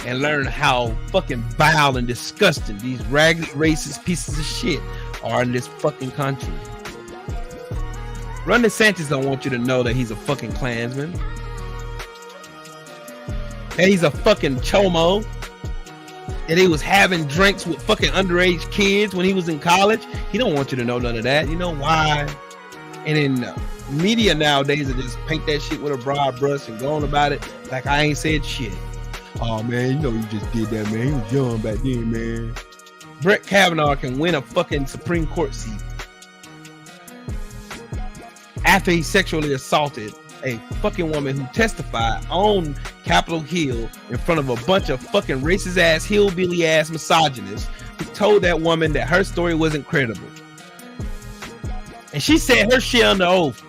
and learn how fucking vile and disgusting these ragged racist pieces of shit are in this fucking country. Ron DeSantis don't want you to know that he's a fucking Klansman. That he's a fucking chomo. That he was having drinks with fucking underage kids when he was in college. He don't want you to know none of that. You know why? And in media nowadays, they just paint that shit with a broad brush and go on about it like I ain't said shit. Oh man, you know you just did that, man. He was young back then, man. Brett Kavanaugh can win a fucking Supreme Court seat after he sexually assaulted a fucking woman who testified on Capitol Hill in front of a bunch of fucking racist ass, hillbilly ass misogynists who told that woman that her story wasn't credible. And she said her shit under oath.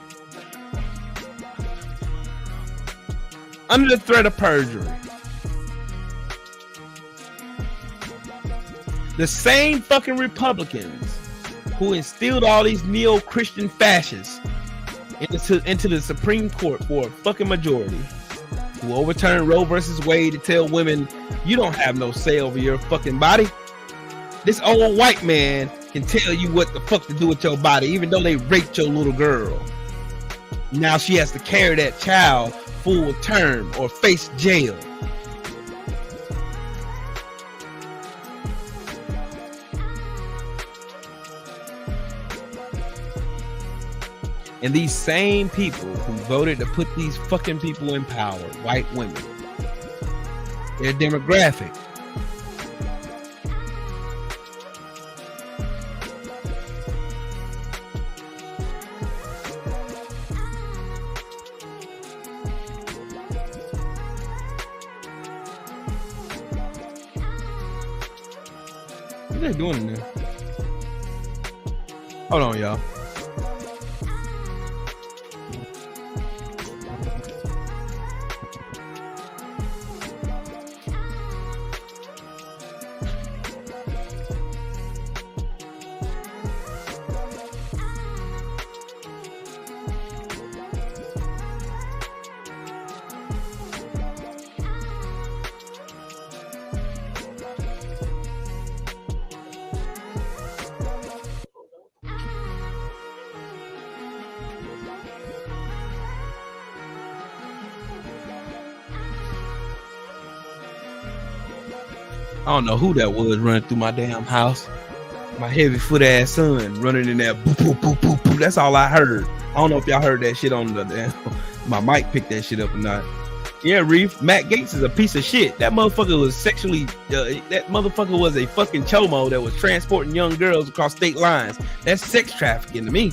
under the threat of perjury. The same fucking Republicans who instilled all these neo-Christian fascists into the Supreme Court for a fucking majority, who overturned Roe versus Wade to tell women, you don't have no say over your fucking body. This old white man can tell you what the fuck to do with your body, even though they raped your little girl. Now she has to carry that child full term or face jail. And these same people who voted to put these fucking people in power, white women, their demographic, what are they doing in there? Hold on, y'all. I don't know who that was running through my damn house. My heavy foot ass son running in there. Boop, boop, boop, boop, boop. That's all I heard. I don't know if y'all heard that shit on the damn. My mic picked that shit up or not. Yeah, Reef. Matt Gaetz is a piece of shit. That motherfucker was sexually. That motherfucker was a fucking chomo that was transporting young girls across state lines. That's sex trafficking to me.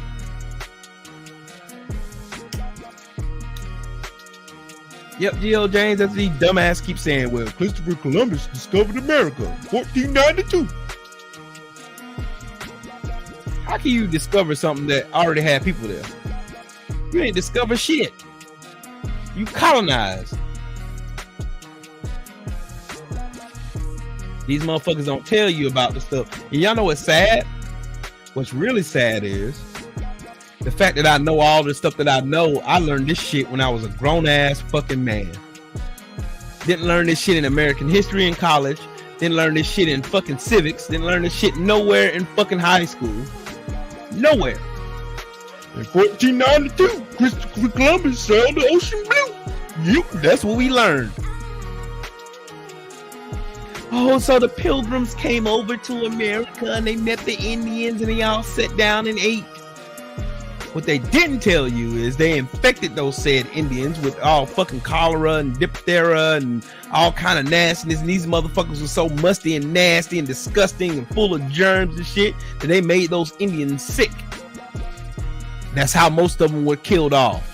Yep, G.L. James, that's the dumbass keeps saying, well, Christopher Columbus discovered America, 1492. How can you discover something that already had people there? You ain't discover shit. You colonized. These motherfuckers don't tell you about the stuff. And y'all know what's sad? What's really sad is the fact that I know all the stuff that I know. I learned this shit when I was a grown-ass fucking man. Didn't learn this shit in American history in college. Didn't learn this shit in fucking civics. Didn't learn this shit nowhere in fucking high school. Nowhere. In 1492, Christopher Columbus sailed the ocean blue. Yep, that's what we learned. Oh, so the Pilgrims came over to America and they met the Indians and they all sat down and ate. What they didn't tell you is they infected those said Indians with all fucking cholera and diphtheria and all kind of nastiness. And these motherfuckers were so musty and nasty and disgusting and full of germs and shit that they made those Indians sick. That's how most of them were killed off.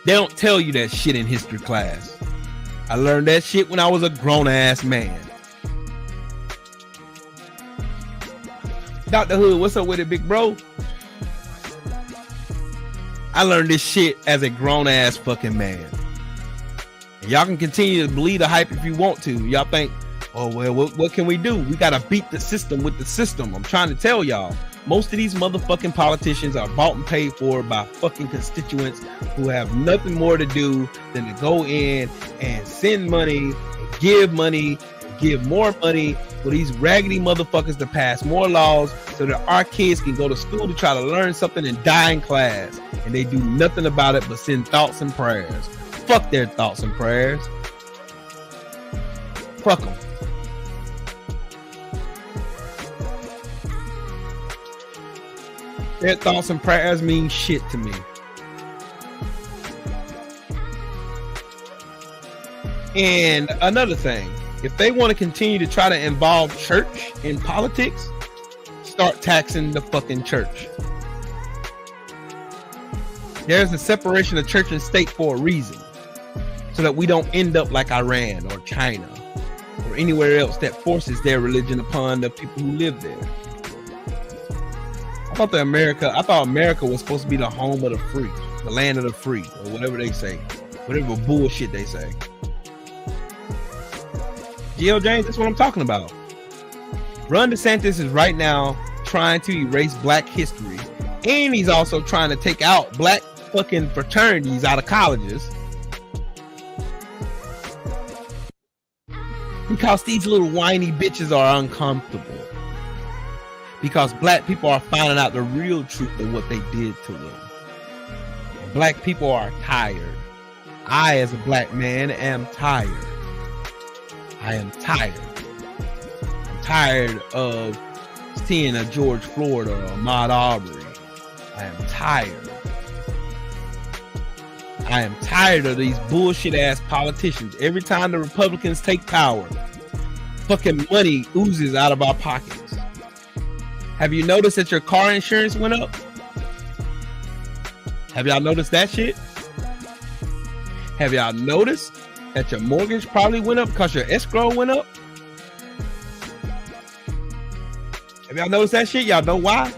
They don't tell you that shit in history class. I learned that shit when I was a grown-ass man. Dr. Hood, what's up with it, big bro? I learned this shit as a grown-ass fucking man. And y'all can continue to believe the hype if you want to. Y'all think, oh, well, what can we do? We got to beat the system with the system. I'm trying to tell y'all. Most of these motherfucking politicians are bought and paid for by fucking constituents who have nothing more to do than to go in and send money, and give more money for these raggedy motherfuckers to pass more laws so that our kids can go to school to try to learn something and die in class. And they do nothing about it but send thoughts and prayers. Fuck their thoughts and prayers. Fuck them. Their thoughts and prayers mean shit to me. And another thing, if they want to continue to try to involve church in politics, start taxing the fucking church. There's a separation of church and state for a reason, so that we don't end up like Iran or China or anywhere else that forces their religion upon the people who live there. I thought America was supposed to be the home of the free. the land of the free, or whatever they say, whatever bullshit they say. G.L. James, that's what I'm talking about. Ron DeSantis is right now trying to erase black history, and he's also trying to take out black fucking fraternities out of colleges because these little whiny bitches are uncomfortable. Because black people are finding out the real truth of what they did to them. Black people are tired. I, as a black man, am tired. I am tired. I'm tired of seeing a George Floyd or a Ahmaud Arbery. I am tired. I am tired of these bullshit ass politicians. Every time the Republicans take power, fucking money oozes out of our pockets. Have you noticed that your car insurance went up? Have y'all noticed that shit? Have y'all noticed that your mortgage probably went up because your escrow went up? Have y'all noticed that shit? Y'all know why?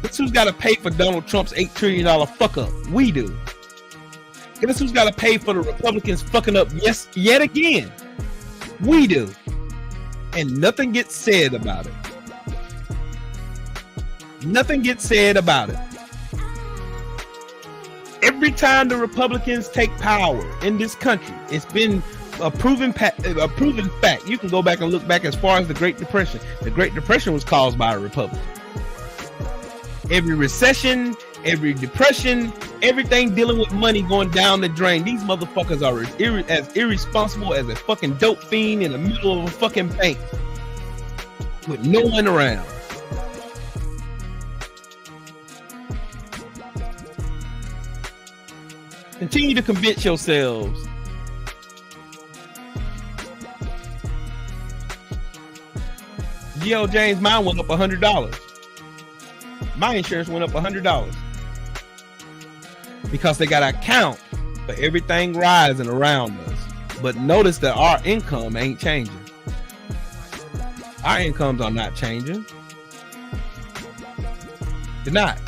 Guess who's got to pay for Donald Trump's $8 trillion fuck up? We do. Guess who's got to pay for the Republicans fucking up yet again? We do. And nothing gets said about it. Nothing gets said about it. Every time the Republicans take power in this country, it's been a proven fact. You can go back and look back as far as the Great Depression. The Great Depression was caused by a Republican. Every recession, every depression, everything dealing with money going down the drain. These motherfuckers are as irresponsible as a fucking dope fiend in the middle of a fucking bank with no one around. Continue to convince yourselves G.L. James, mine went up $100. My insurance went up $100 because they got to account for everything rising around us. But notice that our income ain't changing. Our incomes are not changing. They're not.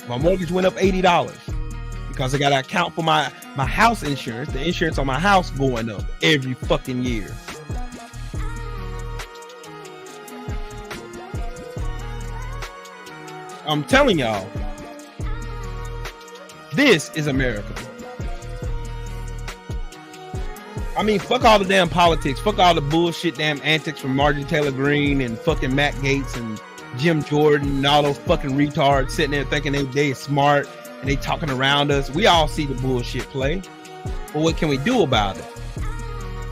My mortgage went up $80 because I got to account for my house insurance, the insurance on my house going up every fucking year. I'm telling y'all, this is America. I mean, fuck all the damn politics. Fuck all the bullshit damn antics from Marjorie Taylor Greene and fucking Matt Gaetz and Jim Jordan and all those fucking retards sitting there thinking they smart and they talking around us. We all see the bullshit play. But what can we do about it?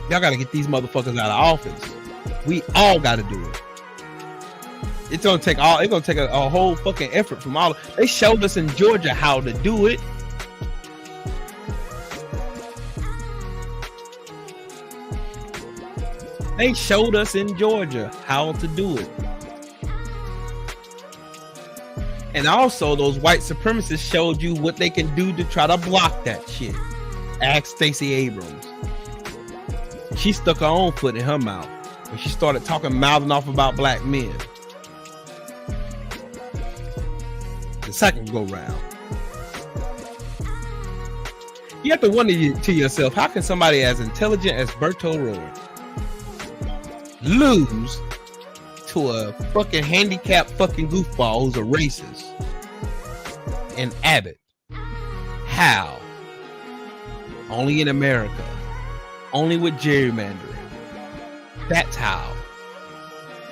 Y'all got to get these motherfuckers out of office. We all got to do it. It's gonna take a whole fucking effort from all. They showed us in Georgia how to do it. They showed us in Georgia how to do it. And also those white supremacists showed you what they can do to try to block that shit. Ask Stacey Abrams. She stuck her own foot in her mouth when she started mouthing off about black men. The second go round. You have to wonder to yourself, how can somebody as intelligent as Berto O'Rourke lose to a fucking handicapped fucking goofball who's a racist? And Abbott. How? Only in America. Only with gerrymandering. That's how.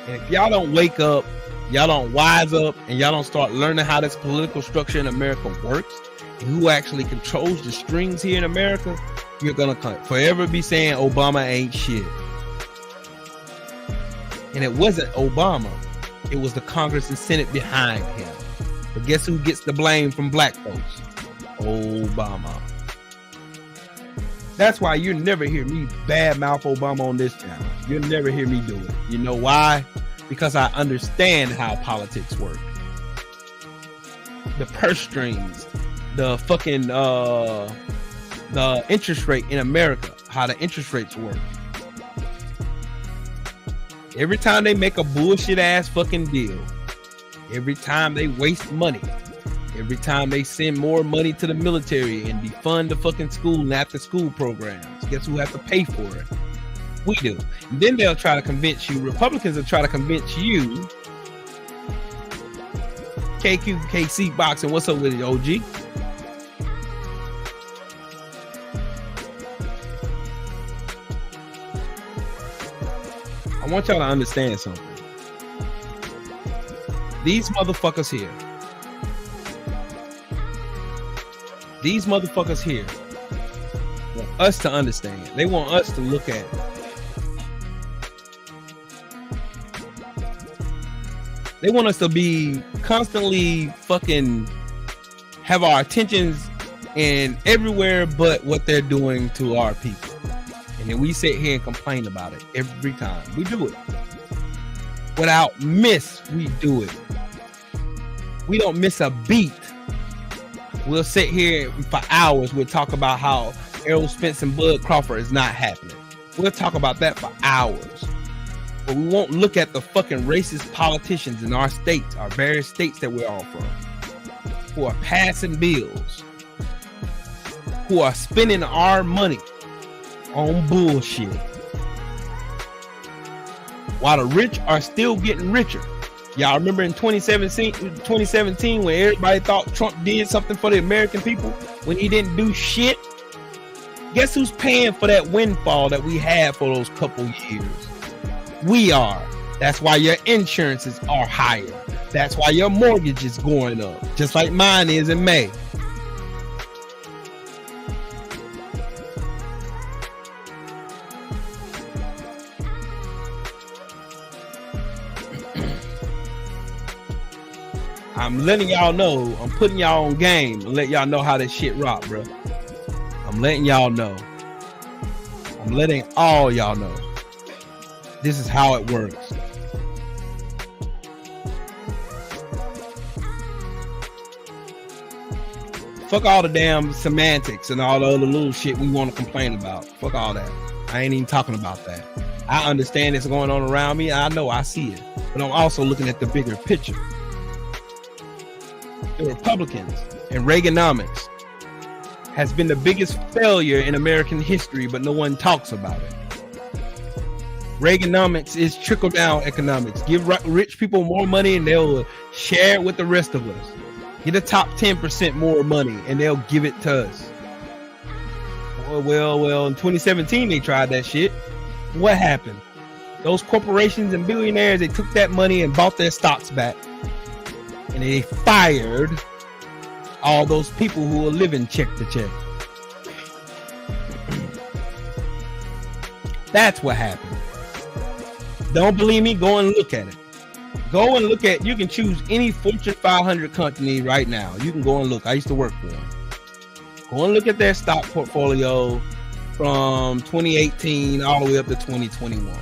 And if y'all don't wake up, y'all don't wise up, and y'all don't start learning how this political structure in America works and who actually controls the strings here in America, you're gonna forever be saying Obama ain't shit. And it wasn't Obama. It was the Congress and Senate behind him. But guess who gets the blame from black folks? Obama. That's why you never hear me badmouth Obama on this channel. You'll never hear me do it. You know why? Because I understand how politics work. The purse strings, the fucking the interest rate in America, how the interest rates work. Every time they make a bullshit ass fucking deal, every time they waste money, Every time they send more money to the military and defund the fucking school and after school programs, guess who has to pay for it? We do. And then they'll try to convince you, Republicans will try to convince you, KQKC boxing, what's up with it, OG? I want y'all to understand something. These motherfuckers here want us to understand. They want us to look at it. They want us to be constantly fucking have our attentions in everywhere but what they're doing to our people. And then we sit here and complain about it every time. We do it. Without miss, we do it. We don't miss a beat. We'll sit here for hours. We'll talk about how Errol Spence and Bud Crawford is not happening. We'll talk about that for hours. But we won't look at the fucking racist politicians in our states, our various states that we're all from, who are passing bills, who are spending our money on bullshit, while the rich are still getting richer. Y'all remember in 2017 when everybody thought Trump did something for the American people when he didn't do shit? Guess who's paying for that windfall that we had for those couple years? We are. That's why your insurances are higher. That's why your mortgage is going up, just like mine is in May. I'm letting y'all know, I'm putting y'all on game and let y'all know how this shit rock, bro. I'm letting y'all know. I'm letting all y'all know. This is how it works. Fuck all the damn semantics and all the other little shit we want to complain about. Fuck all that. I ain't even talking about that. I understand it's going on around me. I know, I see it. But I'm also looking at the bigger picture. The Republicans and Reaganomics has been the biggest failure in American history, but no one talks about it. Reaganomics is trickle-down economics. Give rich people more money and they'll share it with the rest of us. Get the top 10% more money and they'll give it to us. Well, in 2017 they tried that shit. What happened? Those corporations and billionaires, they took that money and bought their stocks back. And they fired all those people who were living check to check. That's what happened. Don't believe me? Go and look at it. Go and look at, you can choose any Fortune 500 company right now. You can go and look. I used to work for them. Go and look at their stock portfolio from 2018 all the way up to 2021.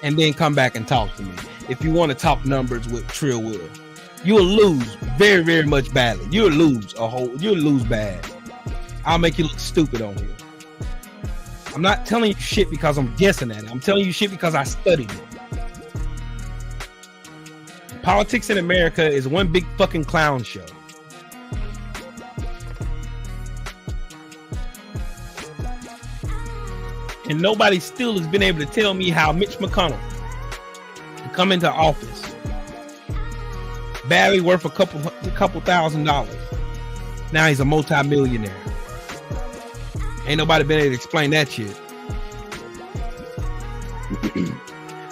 And then come back and talk to me. If you want to talk numbers with Trill Will. You'll lose very, very much badly. You'll lose bad. I'll make you look stupid on here. I'm not telling you shit because I'm guessing at it. I'm telling you shit because I studied it. Politics in America is one big fucking clown show. And nobody still has been able to tell me how Mitch McConnell to come into office barely worth a couple $1,000. Now he's a multi-millionaire. Ain't nobody been able to explain that shit.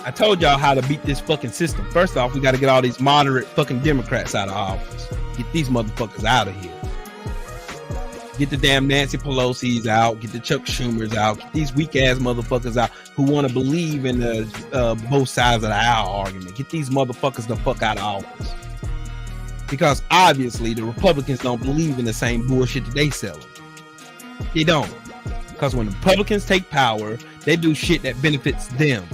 I told y'all how to beat this fucking system. First off, we got to get all these moderate fucking Democrats out of office. Get these motherfuckers out of here. Get the damn Nancy Pelosi's out. Get the Chuck Schumers out. Get these weak ass motherfuckers out who want to believe in both sides of the aisle argument. Get these motherfuckers the fuck out of office. Because obviously the Republicans don't believe in the same bullshit that they selling. They don't. Because when the Republicans take power, they do shit that benefits them.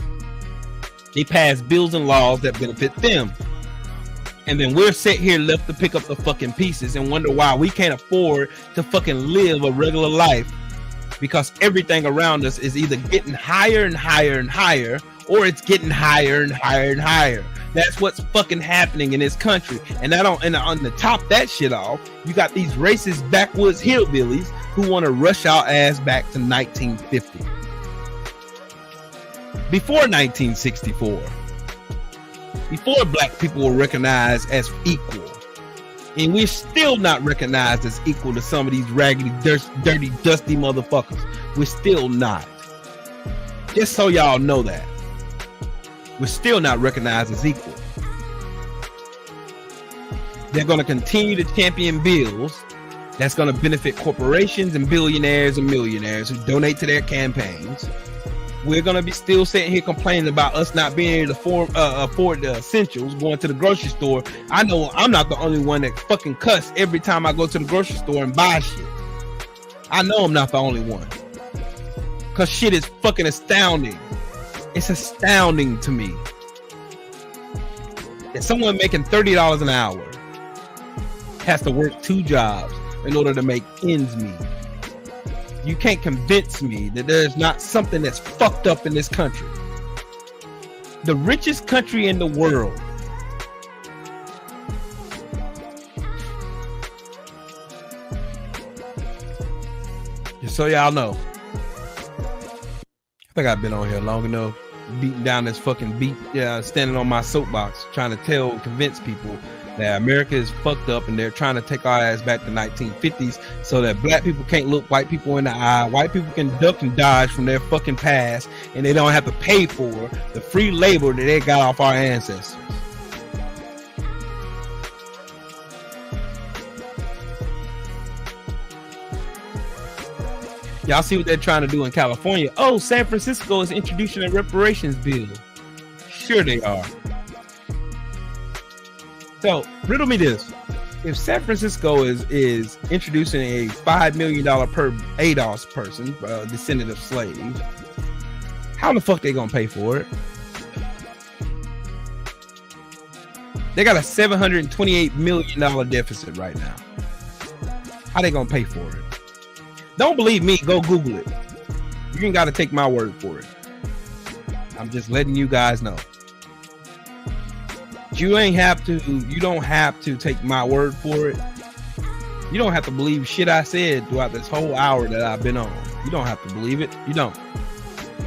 They pass bills and laws that benefit them. And then we're set here left to pick up the fucking pieces and wonder why we can't afford to fucking live a regular life, because everything around us is either getting higher and higher and higher, or it's getting higher and higher and higher. That's what's fucking happening in this country. And on the top that shit off, you got these racist backwoods hillbillies who want to rush our ass back to 1950. Before 1964. Before black people were recognized as equal. And we're still not recognized as equal to some of these raggedy, dirty, dusty motherfuckers. We're still not. Just so y'all know that. We're still not recognized as equal. They're going to continue to champion bills that's going to benefit corporations and billionaires and millionaires who donate to their campaigns. We're going to be still sitting here complaining about us not being able to afford the essentials, going to the grocery store. I know I'm not the only one that fucking cuss every time I go to the grocery store and buy shit. I know I'm not the only one. Because shit is fucking astounding. It's astounding to me that someone making $30 an hour has to work 2 jobs in order to make ends meet. You can't convince me that there's not something that's fucked up in this country. The richest country in the world. Just so y'all know. I think I've been on here long enough, beating down this fucking beat, standing on my soapbox, trying to convince people that America is fucked up and they're trying to take our ass back to 1950s so that black people can't look white people in the eye, white people can duck and dodge from their fucking past, and they don't have to pay for the free labor that they got off our ancestors. Y'all see what they're trying to do in California? Oh, San Francisco is introducing a reparations bill. Sure they are. So, riddle me this. If San Francisco is introducing a $5 million per ADOS person, descendant of slaves, how the fuck they gonna pay for it? They got a $728 million deficit right now. How they gonna pay for it? Don't believe me, go Google it. You ain't got to take my word for it. I'm just letting you guys know. You don't have to take my word for it. You don't have to believe shit I said throughout this whole hour that I've been on. You don't have to believe it. You don't.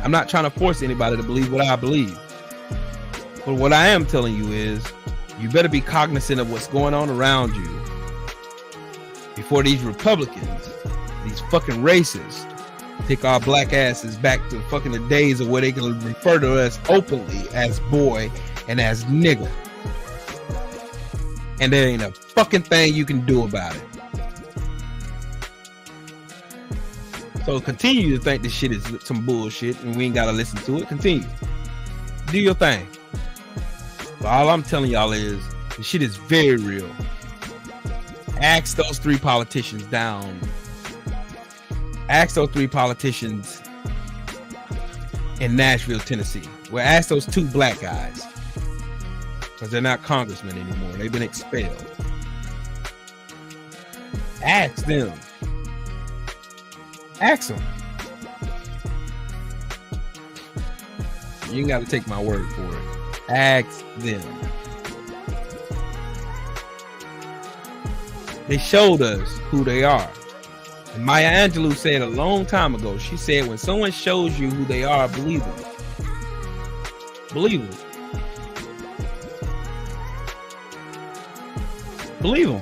I'm not trying to force anybody to believe what I believe. But what I am telling you is, you better be cognizant of what's going on around you before these Republicans, these fucking racists, take our black asses back to fucking the days of where they can refer to us openly as boy and as nigga. And there ain't a fucking thing you can do about it. So continue to think this shit is some bullshit and we ain't gotta listen to it. Continue. Do your thing. But all I'm telling y'all is, this shit is very real. Ask those 3 politicians down. Ask those 3 politicians in Nashville, Tennessee. Well, ask those 2 black guys. Because they're not congressmen anymore. They've been expelled. Ask them. Ask them. You ain't got to take my word for it. Ask them. They showed us who they are. And Maya Angelou said a long time ago, she said, when someone shows you who they are, believe them. Believe them. Believe them.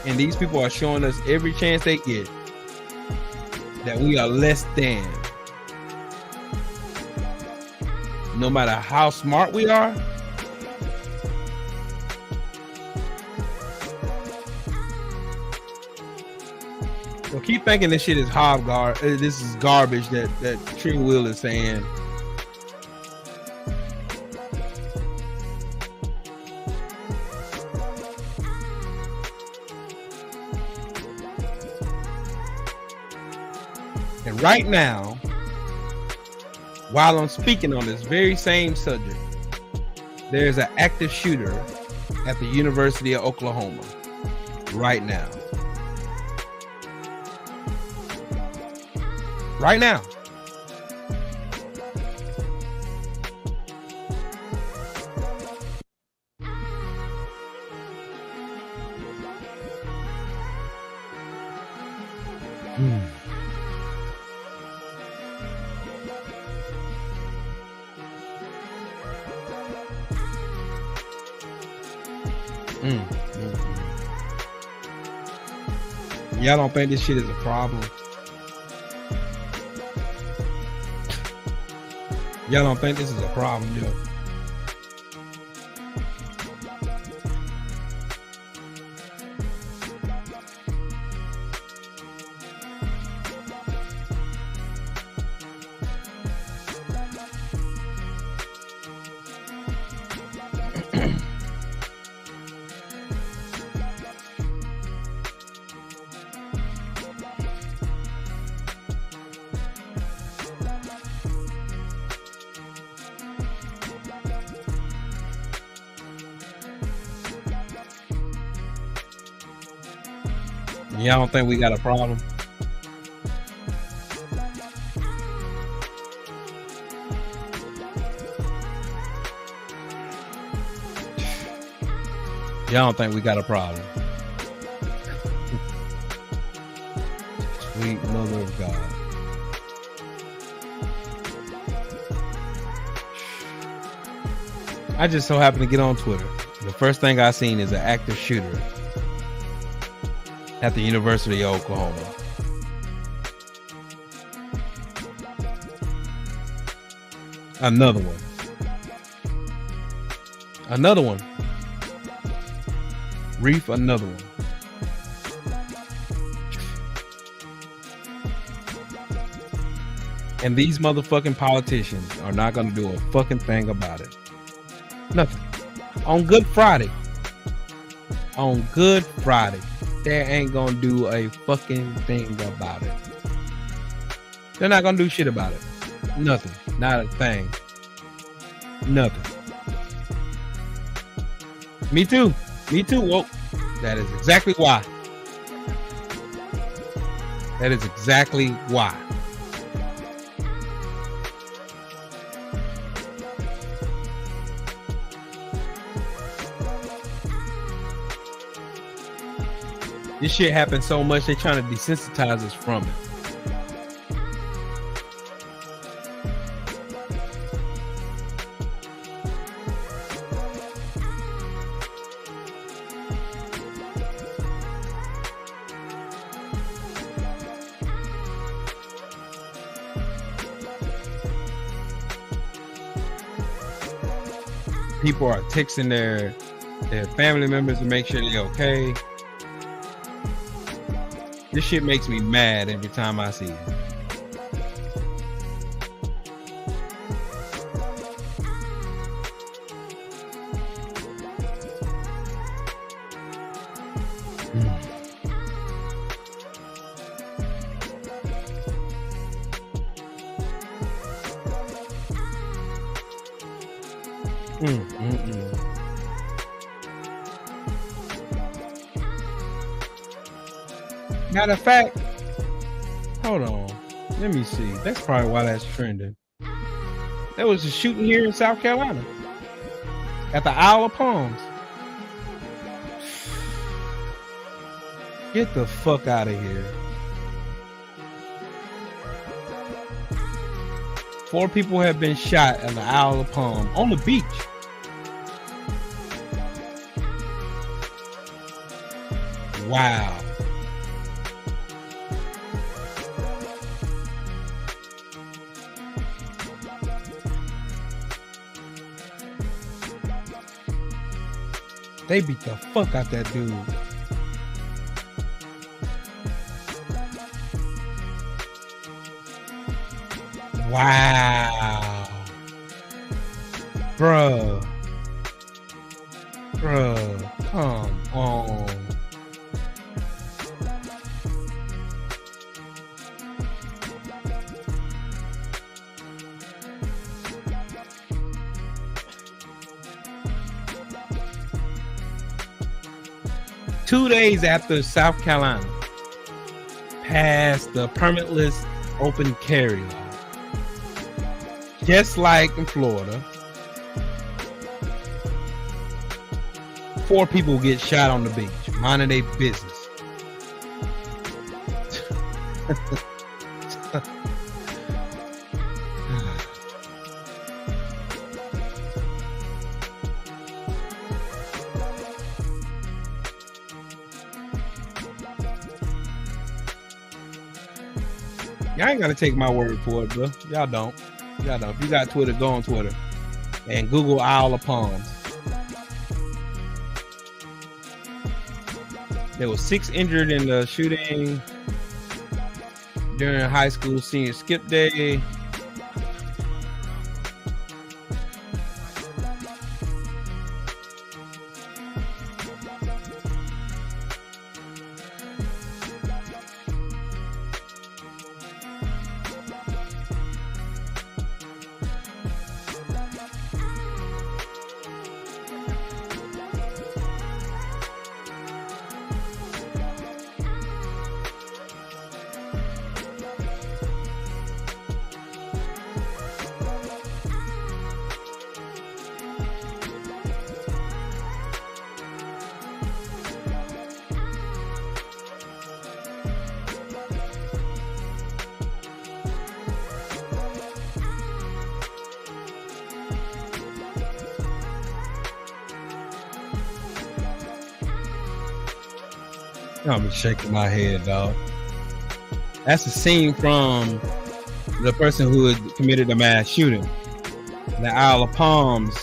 And these people are showing us every chance they get that we are less than. No matter how smart we are, so keep thinking this shit is this is garbage that Tree Will is saying. And right now, while I'm speaking on this very same subject, there's an active shooter at the University of Oklahoma right now. Right now. Mm. Mm. Mm. Y'all don't think this shit is a problem? Y'all don't think this is a problem, yo? Y'all don't think we got a problem? Y'all don't think we got a problem? Sweet mother of God. I just so happened to get on Twitter. The first thing I seen is an active shooter at the University of Oklahoma. Another one. Another one. Reef, another one. And these motherfucking politicians are not gonna do a fucking thing about it. Nothing. On Good Friday. On Good Friday. They ain't gonna do a fucking thing about it. They're not gonna do shit about it. Nothing. Not a thing. Nothing. Me too. Me too. Whoa. That is exactly why. That is exactly why. This shit happens so much, they're trying to desensitize us from it. People are texting their family members to make sure they're okay. This shit makes me mad every time I see it. Matter of fact, hold on. Let me see. That's probably why that's trending. There was a shooting here in South Carolina at the Isle of Palms. Get the fuck out of here. 4 people have been shot at the Isle of Palms on the beach. Wow. They beat the fuck out that dude. Wow. Bruh. Bruh. Come on. Two days after South Carolina passed the permitless open carry law, just like in Florida, 4 people get shot on the beach, minding their business. Y'all ain't gotta take my word for it, bro. Y'all don't. Y'all don't. If you got Twitter, go on Twitter and Google Isle of Palms. There were 6 injured in the shooting during high school senior skip day. I'm shaking my head, dog. That's a scene from the person who had committed a mass shooting. The Isle of Palms.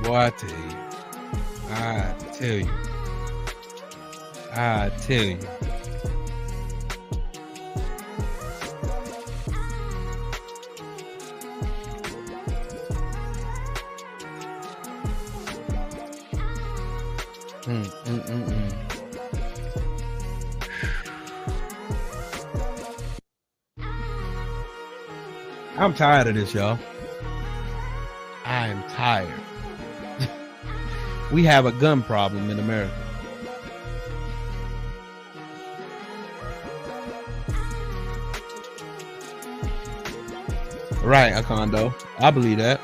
Boy, I tell you. I'm tired of this, y'all. I am tired. We have a gun problem in America. Right, Akondo. I believe that.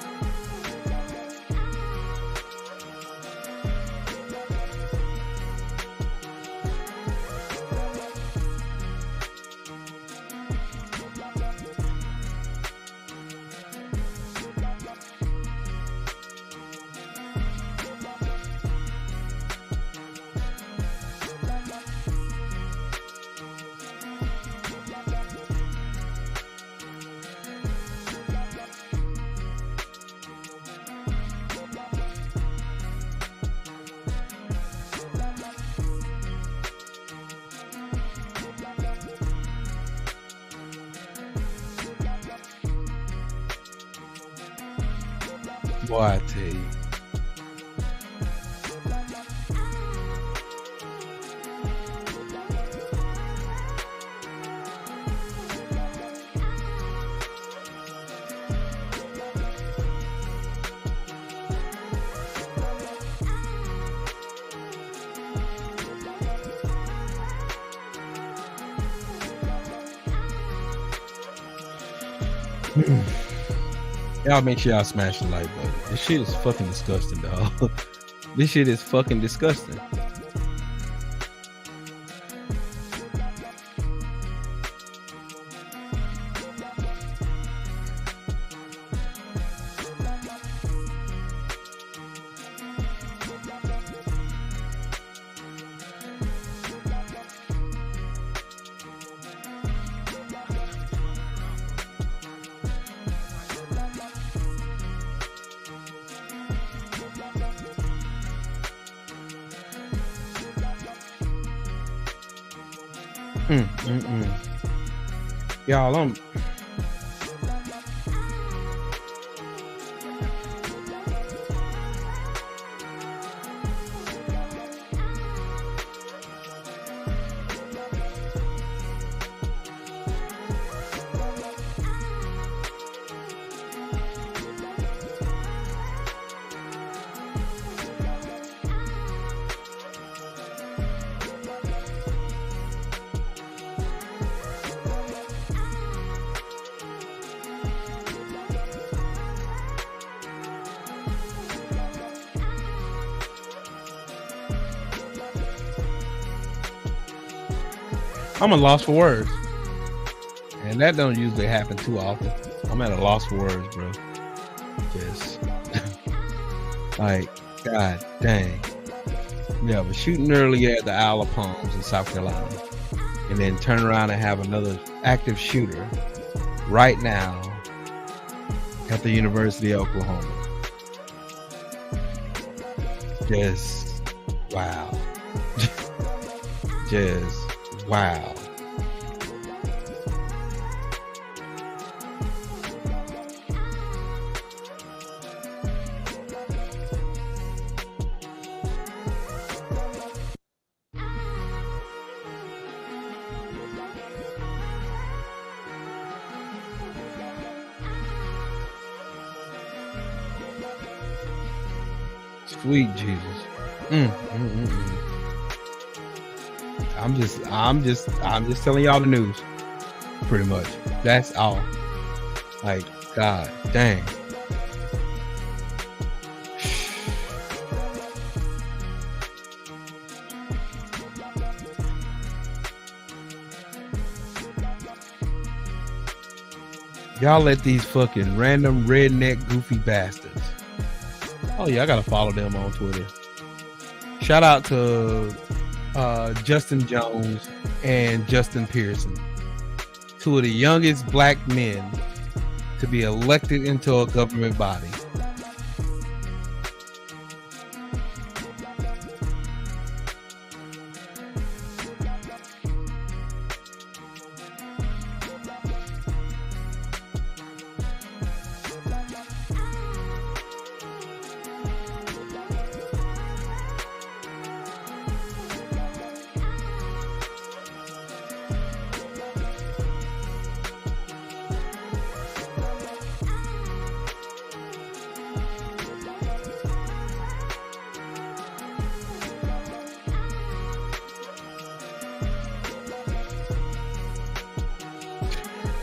Boy, I tell you. Y'all make sure y'all smash the like button. This shit is fucking disgusting, dog. This shit is fucking disgusting. Y'all, I'm a loss for words. And that don't usually happen too often. I'm at a loss for words, bro. Just like, God dang. Yeah, but shooting earlier at the Isle of Palms in South Carolina, and then turn around and have another active shooter right now at the University of Oklahoma. Just wow. Just wow. Sweet Jesus. I'm just telling y'all the news. Pretty much. That's all. Like, God dang. Y'all let these fucking random redneck goofy bastards. Oh yeah, I gotta follow them on Twitter. Shout out to Justin Jones and Justin Pearson, two of the youngest black men to be elected into a government body.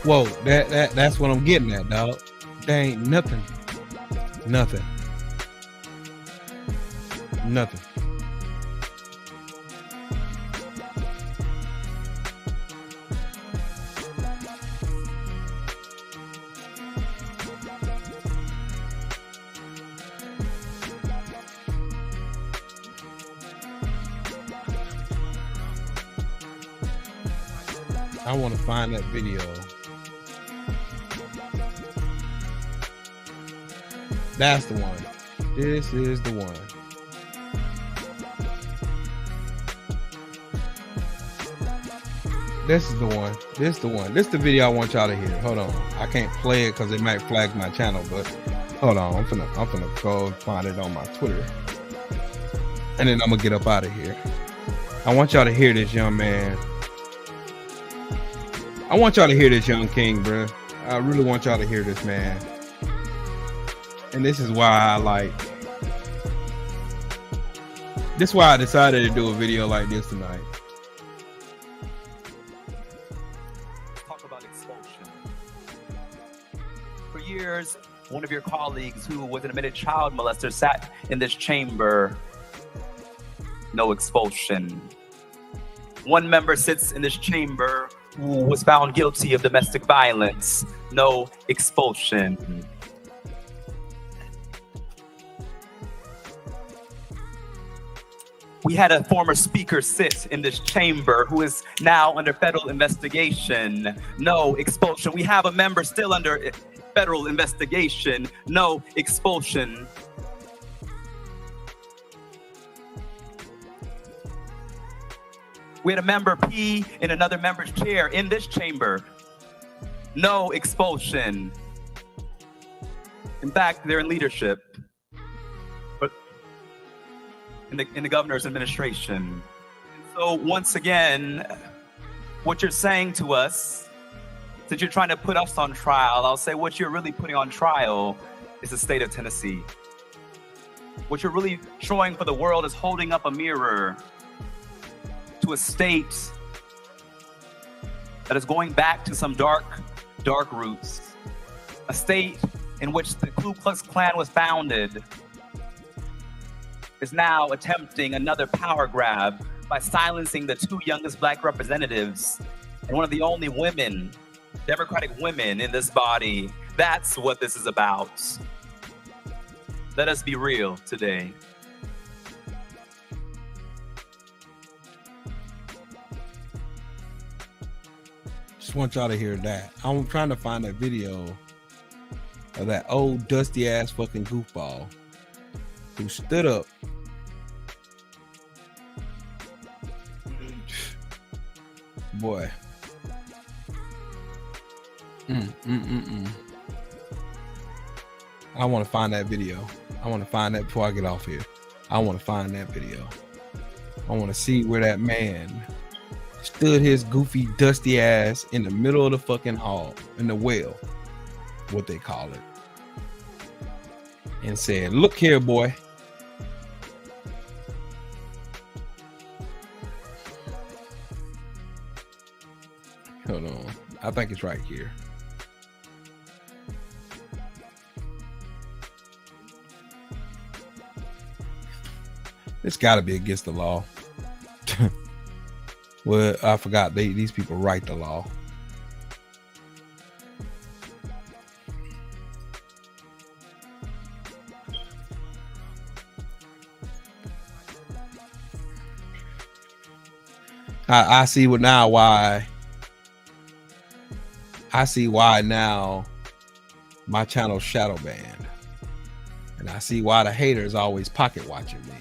Whoa, that's what I'm getting at, dog. There ain't nothing. I want to find that video. That's the one. This is the one. This is the one. This is the one. This is the video I want y'all to hear. Hold on. I can't play it because it might flag my channel, but hold on. I'm finna go find it on my Twitter. And then I'm gonna get up out of here. I want y'all to hear this young man. I want y'all to hear this young king, bro. I really want y'all to hear this man. And this is why this is why I decided to do a video like this tonight. Talk about expulsion. For years, one of your colleagues who was an admitted child molester sat in this chamber. No expulsion. One member sits in this chamber who was found guilty of domestic violence. No expulsion. We had a former speaker sit in this chamber who is now under federal investigation. No expulsion. We have a member still under federal investigation. No expulsion. We had a member pee in another member's chair in this chamber. No expulsion. In fact, they're in leadership. But in the governor's administration. And so once again, what you're saying to us, that you're trying to put us on trial, I'll say what you're really putting on trial is the state of Tennessee. What you're really showing for the world is holding up a mirror to a state that is going back to some dark roots. A state in which the Ku Klux Klan was founded is now attempting another power grab by silencing the 2 youngest black representatives and one of the only women, Democratic women in this body. That's what this is about. Let us be real today. Just want y'all to hear that. I'm trying to find that video of that old dusty ass fucking goofball who stood up. Boy. I want to find that video. I want to find that before I get off here. I want to find that video. I want to see where that man stood his goofy, dusty ass in the middle of the fucking hall, in the well, what they call it, and said, "Look here, boy." Hold on. I think it's right here. It's got to be against the law. Well, I forgot these people write the law. I see why. I see why now my channel's shadow banned. And I see why the haters always pocket watching me.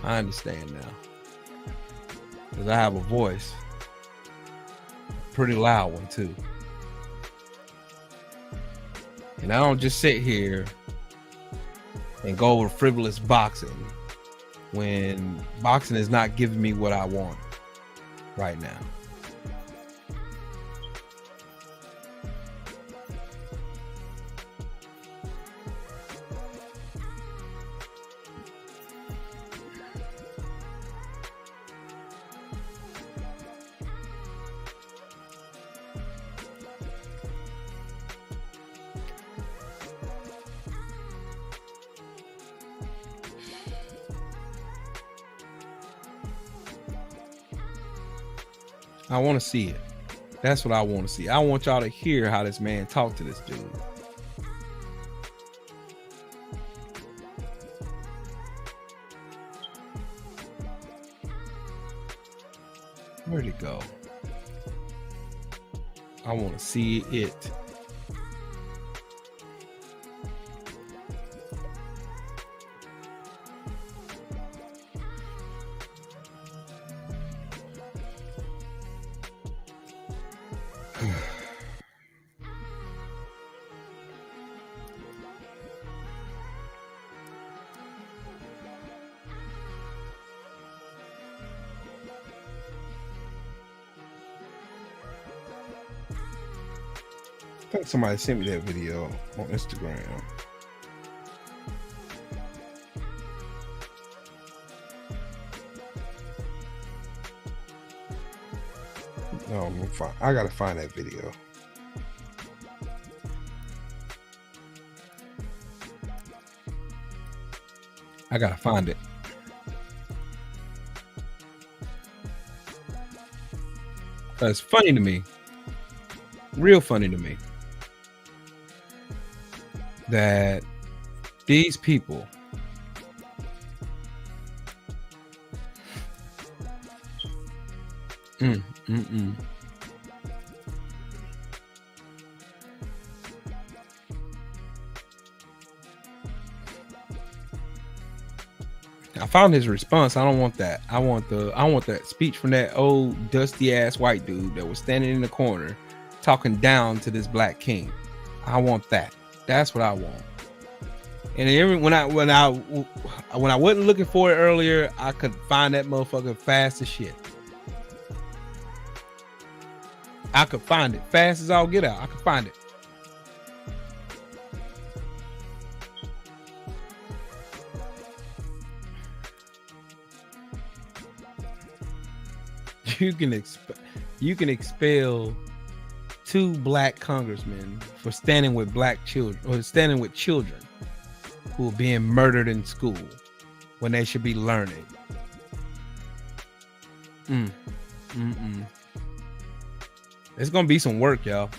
I understand now. Because I have a voice. Pretty loud one too. And I don't just sit here and go over frivolous boxing when boxing is not giving me what I want right now. I want to see it. That's what I want to see. I want y'all to hear how this man talked to this dude. Where'd it go? I want to see it. I think somebody sent me that video on Instagram. No, I gotta find that video. I gotta find it. It's funny to me. Real funny to me. That these people I found his response. I don't want that. I want that speech from that old dusty ass white dude that was standing in the corner talking down to this black king. I want that. That's what I want. And when I wasn't looking for it earlier, I could find that motherfucker fast as shit. I could find it fast as all get out. I could find it. You can expel 2 black congressmen for standing with black children or standing with children who are being murdered in school when they should be learning. It's gonna be some work, y'all.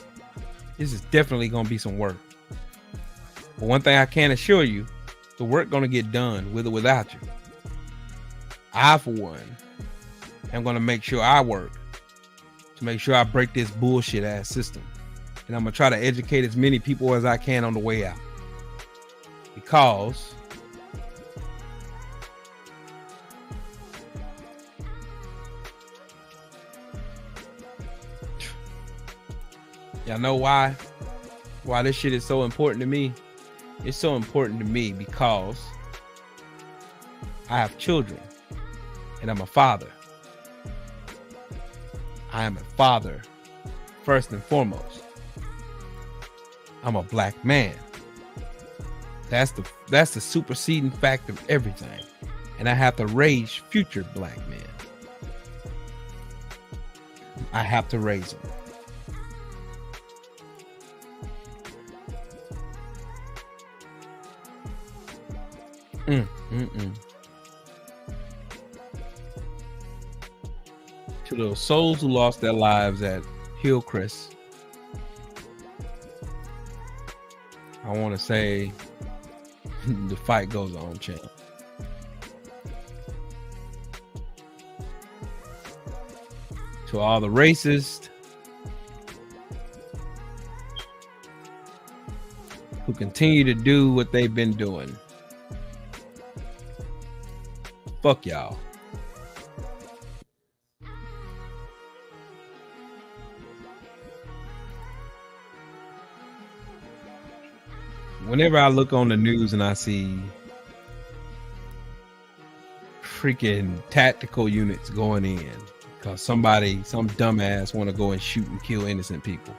This is definitely gonna be some work. But one thing I can assure you, the work gonna get done with or without you. I, for one, am gonna make sure I work to make sure I break this bullshit ass system. And I'm gonna try to educate as many people as I can on the way out. Because y'all know why this shit is so important to me? It's so important to me because I have children and I'm a father. I am a father first and foremost. I'm a black man. That's the superseding fact of everything. And I have to raise future black men. I have to raise them. To those souls who lost their lives at Hillcrest, I want to say the fight goes on, champ. To all the racists who continue to do what they've been doing, fuck y'all. Whenever I look on the news and I see freaking tactical units going in because some dumbass want to go and shoot and kill innocent people.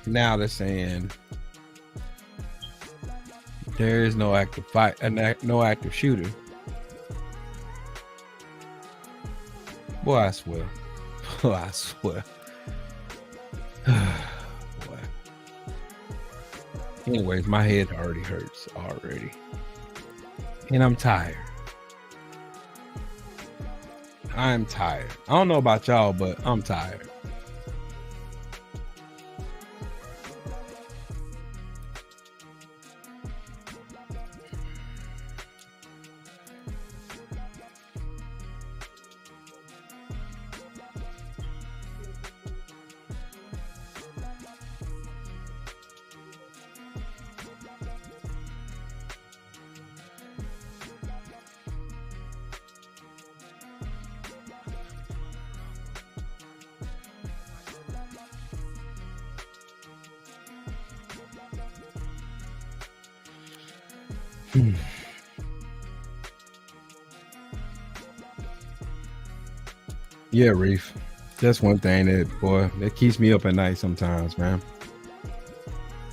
Now they're saying there is no active fight, no active shooter. Boy, I swear. Boy, I swear. Boy. Anyways, my head already hurts already. And I'm tired. I'm tired. I don't know about y'all, but I'm tired. Yeah, Reef. That's one thing that keeps me up at night sometimes, man.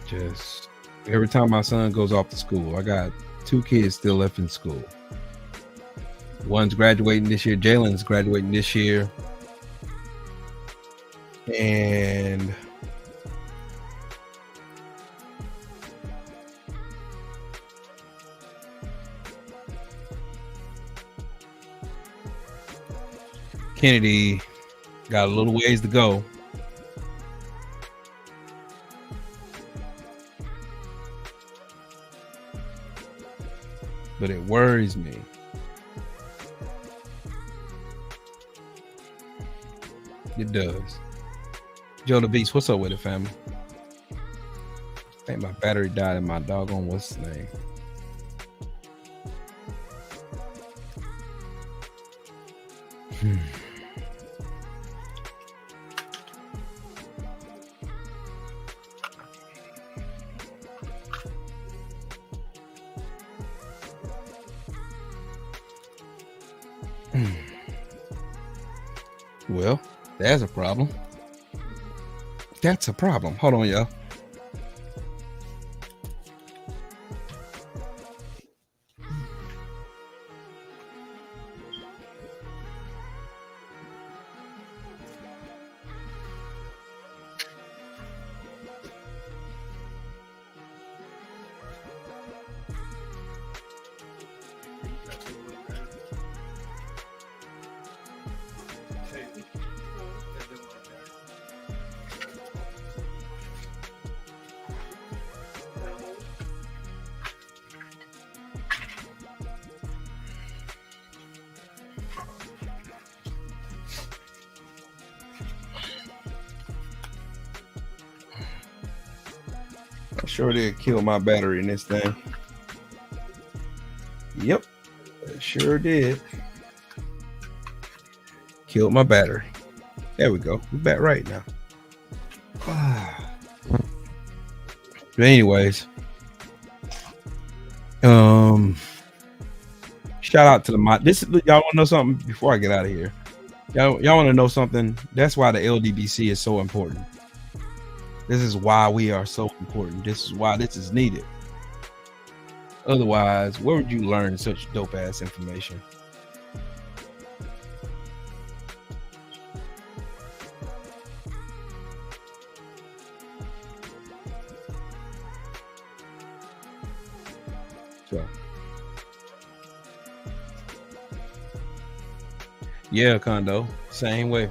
Just every time my son goes off to school, I got 2 kids still left in school. One's graduating this year. Jalen's graduating this year. And Kennedy got a little ways to go. But it worries me. It does. Joe the Beast, what's up with it, family? I think my battery died in my doggone what's his name. Well, that's a problem. That's a problem. Hold on, y'all. I sure did kill my battery in this thing. Yep, it sure did. Killed my battery. There we go. We're back right now. But anyways, shout out to the mod. This is y'all want to know something before I get out of here. Y'all want to know something? That's why the LDBC is so important. This is why we are so important. This is why this is needed. Otherwise, where would you learn such dope ass information? So, yeah, Condo, same way.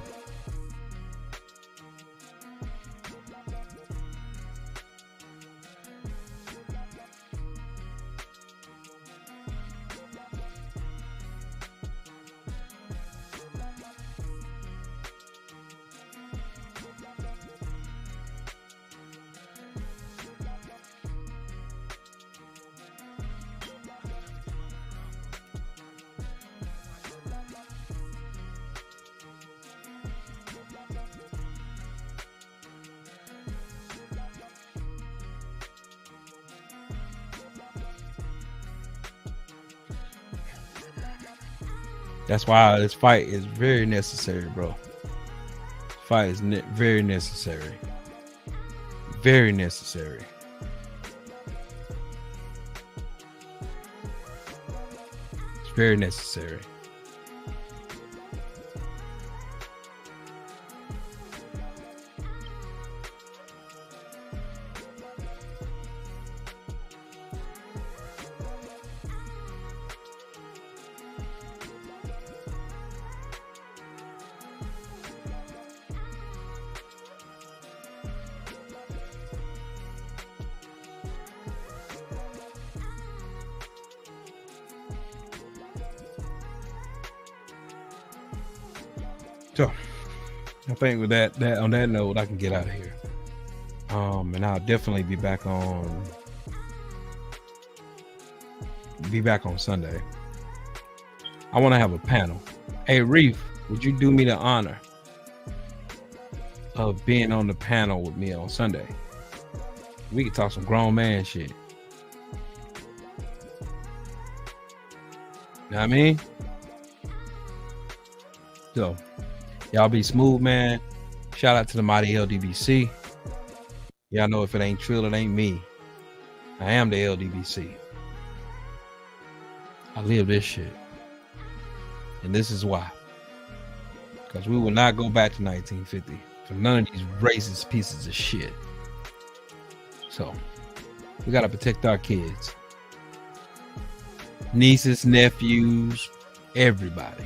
That's why this fight is very necessary, bro. This fight is very necessary. Very necessary. It's very necessary. So I think with that on that note, I can get out of here. And I'll definitely be back on Sunday. I want to have a panel. Hey Reef, would you do me the honor of being on the panel with me on Sunday? We can talk some grown man shit. Know what I mean? So y'all be smooth, man. Shout out to the mighty LDBC. Y'all know if it ain't Trill, it ain't me. I am the LDBC. I live this shit. And this is why. Because we will not go back to 1950 for none of these racist pieces of shit. So we gotta protect our kids. Nieces, nephews, everybody.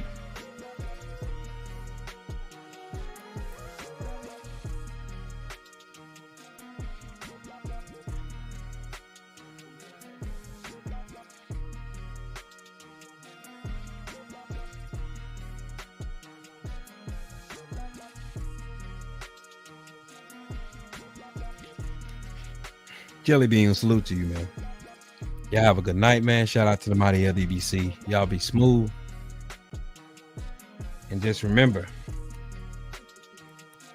Jelly Bean, salute to you, man. Y'all have a good night, man. Shout out to the mighty LDBC. Y'all be smooth. And just remember,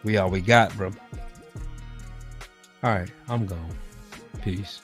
we all we got, bro. All right, I'm gone. Peace.